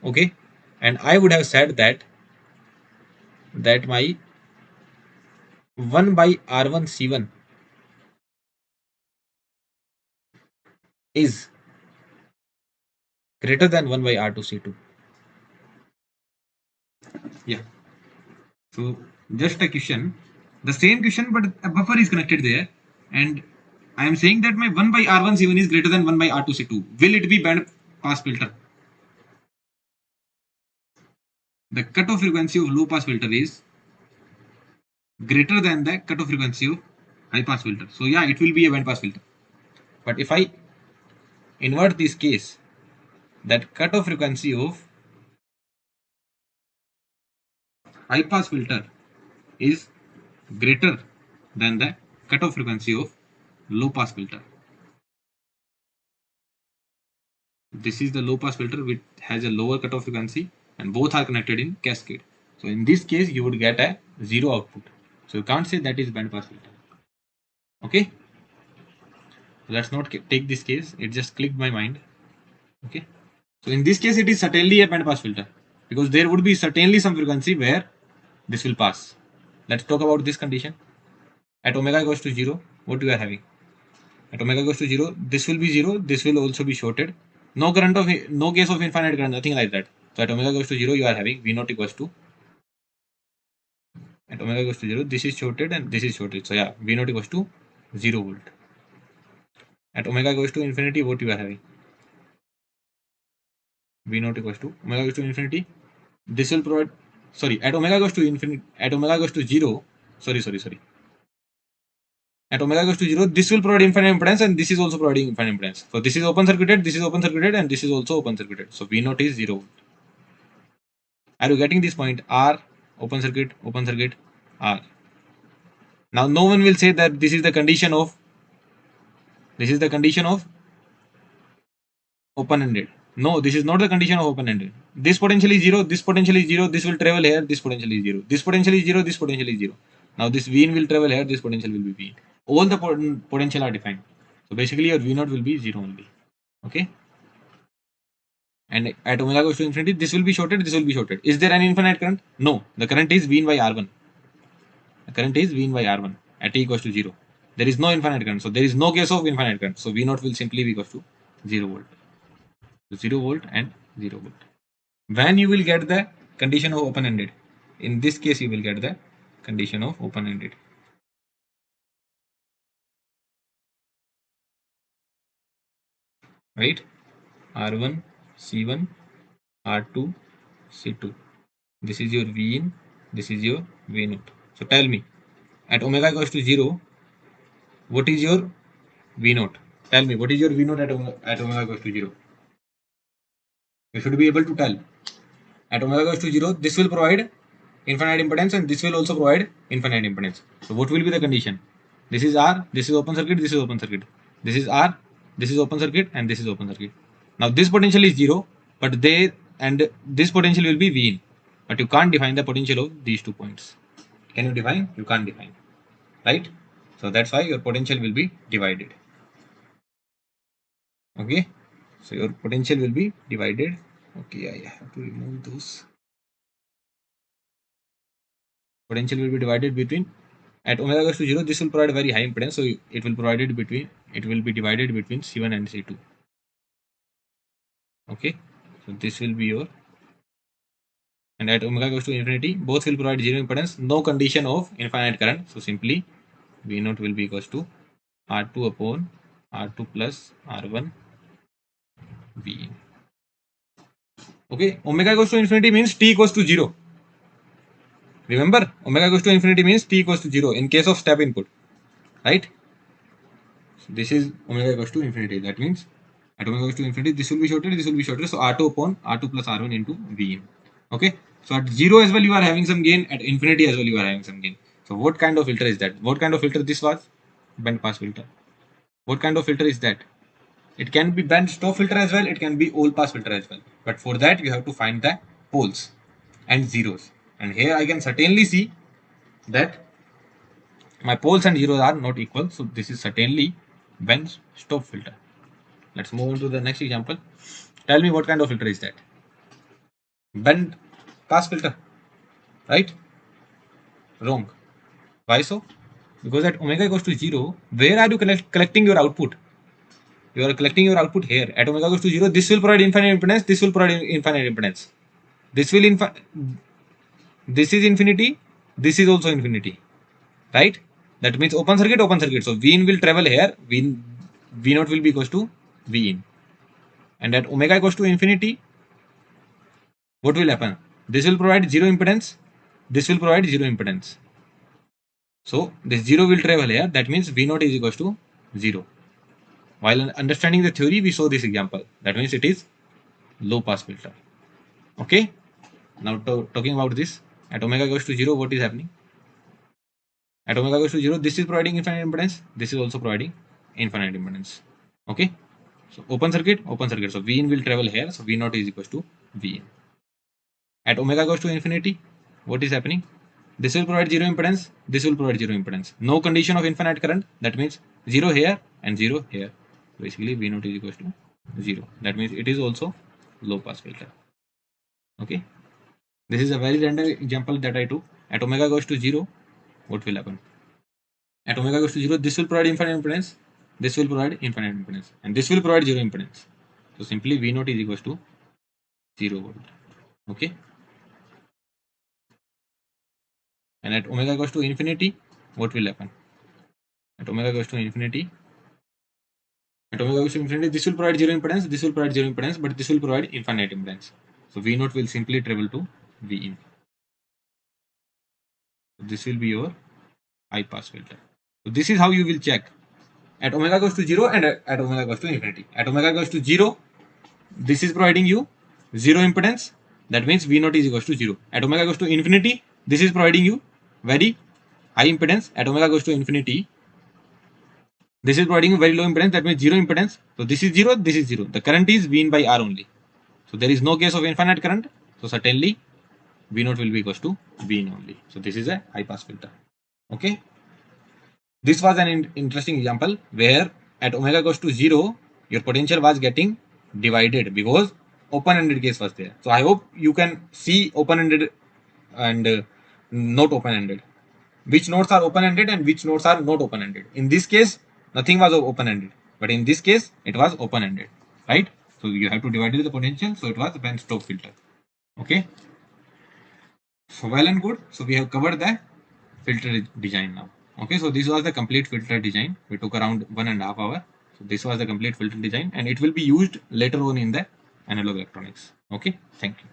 okay, and I would have said that my 1 by R1 C1 is greater than 1 by R2 C2. Yeah. So just a question, the same question, but a buffer is connected there, and I am saying that my 1 by R1 C1 is greater than 1 by R2 C2. Will it be band pass filter? the cutoff frequency of low pass filter is greater than the cutoff frequency of high pass filter. So yeah, it will be a band pass filter. But if I invert this case, that cutoff frequency of high pass filter is greater than the cutoff frequency of low pass filter. This is the low pass filter which has a lower cutoff frequency and both are connected in cascade. So in this case you would get a zero output. So you can't say that is band pass filter. Okay. Let's not take this case. It just clicked my mind. Okay. So in this case it is certainly a band pass filter because there would be certainly some frequency where this will pass. Let's talk about this condition. At omega goes to 0, what we are having? At omega goes to 0, this will be 0, this will also be shorted. No case of infinite current, nothing like that. So at omega goes to 0, you are having V naught equals to, at omega goes to 0, this is shorted and this is shorted. So yeah, V naught equals to 0 volt. At omega goes to infinity, what you are having? V naught equals to, omega goes to infinity, this will provide, sorry, at omega goes to infinity, at omega goes to 0, sorry. At omega goes to 0, this will provide infinite impedance and this is also providing infinite impedance. So this is open circuited, this is open circuited and this is also open circuited. So V naught is 0 volt. Are you getting this point? R, open circuit, R. Now no one will say that this is the condition of open-ended. No, this is not the condition of open-ended. This potential is 0, this potential is 0, this will travel here, this potential is 0. This potential is 0, this potential is 0. Now this V in will travel here, this potential will be V in. All the potential are defined. So basically your V naught will be 0 only. Okay. And at omega goes to infinity, this will be shorted, this will be shorted. Is there an infinite current? No. The current is V in by R1. The current is V in by R1 at t equals to 0. There is no infinite current. So there is no case of infinite current. So V naught will simply be equals to 0 volt. 0 volt and 0 volt. When you will get the condition of open-ended? In this case, you will get the condition of open-ended. Right? R1, C1, R2, C2. This is your V in, this is your V naught. So tell me, at omega goes to 0, what is your V naught? Tell me, what is your V naught at omega goes to 0? You should be able to tell. At omega goes to 0, this will provide infinite impedance and this will also provide infinite impedance. So what will be the condition? This is R, this is open circuit, this is open circuit. This is R, this is open circuit and this is open circuit. Now this potential is 0, but this potential will be V in. But you can't define the potential of these 2 points. Can you define? You can't define. Right? So that's why your potential will be divided. Okay? So your potential will be divided. Okay, I have to remove those. Potential will be divided between, at omega goes to 0, this will provide very high impedance, so it will be divided between C1 and C2. Okay, so this will be your, and at omega goes to infinity, both will provide 0 impedance, no condition of infinite current, so simply V naught will be equals to R2 upon R2 plus R1 V. Okay, omega goes to infinity means t equals to 0. Remember, omega goes to infinity means t equals to 0 in case of step input, right? So this is omega goes to infinity. That means at omega goes to infinity, this will be shorted, this will be shorted. So R2 upon R2 plus R1 into V in. Okay. So at 0 as well, you are having some gain. At infinity as well, you are having some gain. So what kind of filter is that? What kind of filter this was? Band pass filter. What kind of filter is that? It can be band stop filter as well. It can be all pass filter as well. But for that, you have to find the poles and zeros. And here I can certainly see that my poles and zeros are not equal. So this is certainly band stop filter. Let's move on to the next example. Tell me what kind of filter is that? Band pass filter, right? Wrong. Why so? Because at omega goes to 0, where are you collecting your output? You are collecting your output here. At omega goes to 0, this will provide infinite impedance, this will provide infinite impedance. This is infinity, this is also infinity, right? That means open circuit, open circuit. So V in will travel here, V naught will be equals to V in. And at omega goes to infinity, what will happen? this will provide zero impedance, this will provide zero impedance. So this 0 will travel here, that means V0 is equals to 0. While understanding the theory, we saw this example. That means it is low pass filter. Okay. Now talking about this, at omega goes to 0, what is happening? At omega goes to 0, this is providing infinite impedance, this is also providing infinite impedance. Okay. So open circuit, open circuit. So V in will travel here, so V0 is equals to V in. At omega goes to infinity, what is happening? This will provide zero impedance, this will provide zero impedance. No condition of infinite current, that means 0 here and 0 here. Basically V0 is equals to 0. That means it is also low pass filter. Okay. This is a very random example that I took. At omega goes to 0, what will happen? At omega goes to 0, this will provide infinite impedance, this will provide infinite impedance, and this will provide zero impedance. So simply V0 is equals to 0 volt. Okay. And at omega goes to infinity, what will happen? At omega goes to infinity, this will provide zero impedance, this will provide zero impedance, but this will provide infinite impedance. So V0 will simply travel to V in. This will be your high pass filter. So this is how you will check. At omega goes to 0 and at omega goes to infinity. At omega goes to 0, this is providing you zero impedance. That means V0 is equals to 0. At omega goes to infinity, this is providing you very high impedance. At omega goes to infinity, this is providing you very low impedance. That means zero impedance. So this is 0, this is 0. The current is V in by R only. So there is no case of infinite current. So certainly V0 will be equals to V in only. So this is a high pass filter. Okay. This was an interesting example where at omega goes to 0, your potential was getting divided because open-ended case was there. So I hope you can see open-ended and not open-ended. Which nodes are open-ended and which nodes are not open-ended. In this case, nothing was open-ended, but in this case, it was open-ended, right? So you have to divide the potential. So it was band stop filter. Okay. So well and good. So we have covered the filter design now. Okay, so this was the complete filter design. We took around 1.5 hours. So this was the complete filter design, and it will be used later on in the analog electronics. Okay, thank you.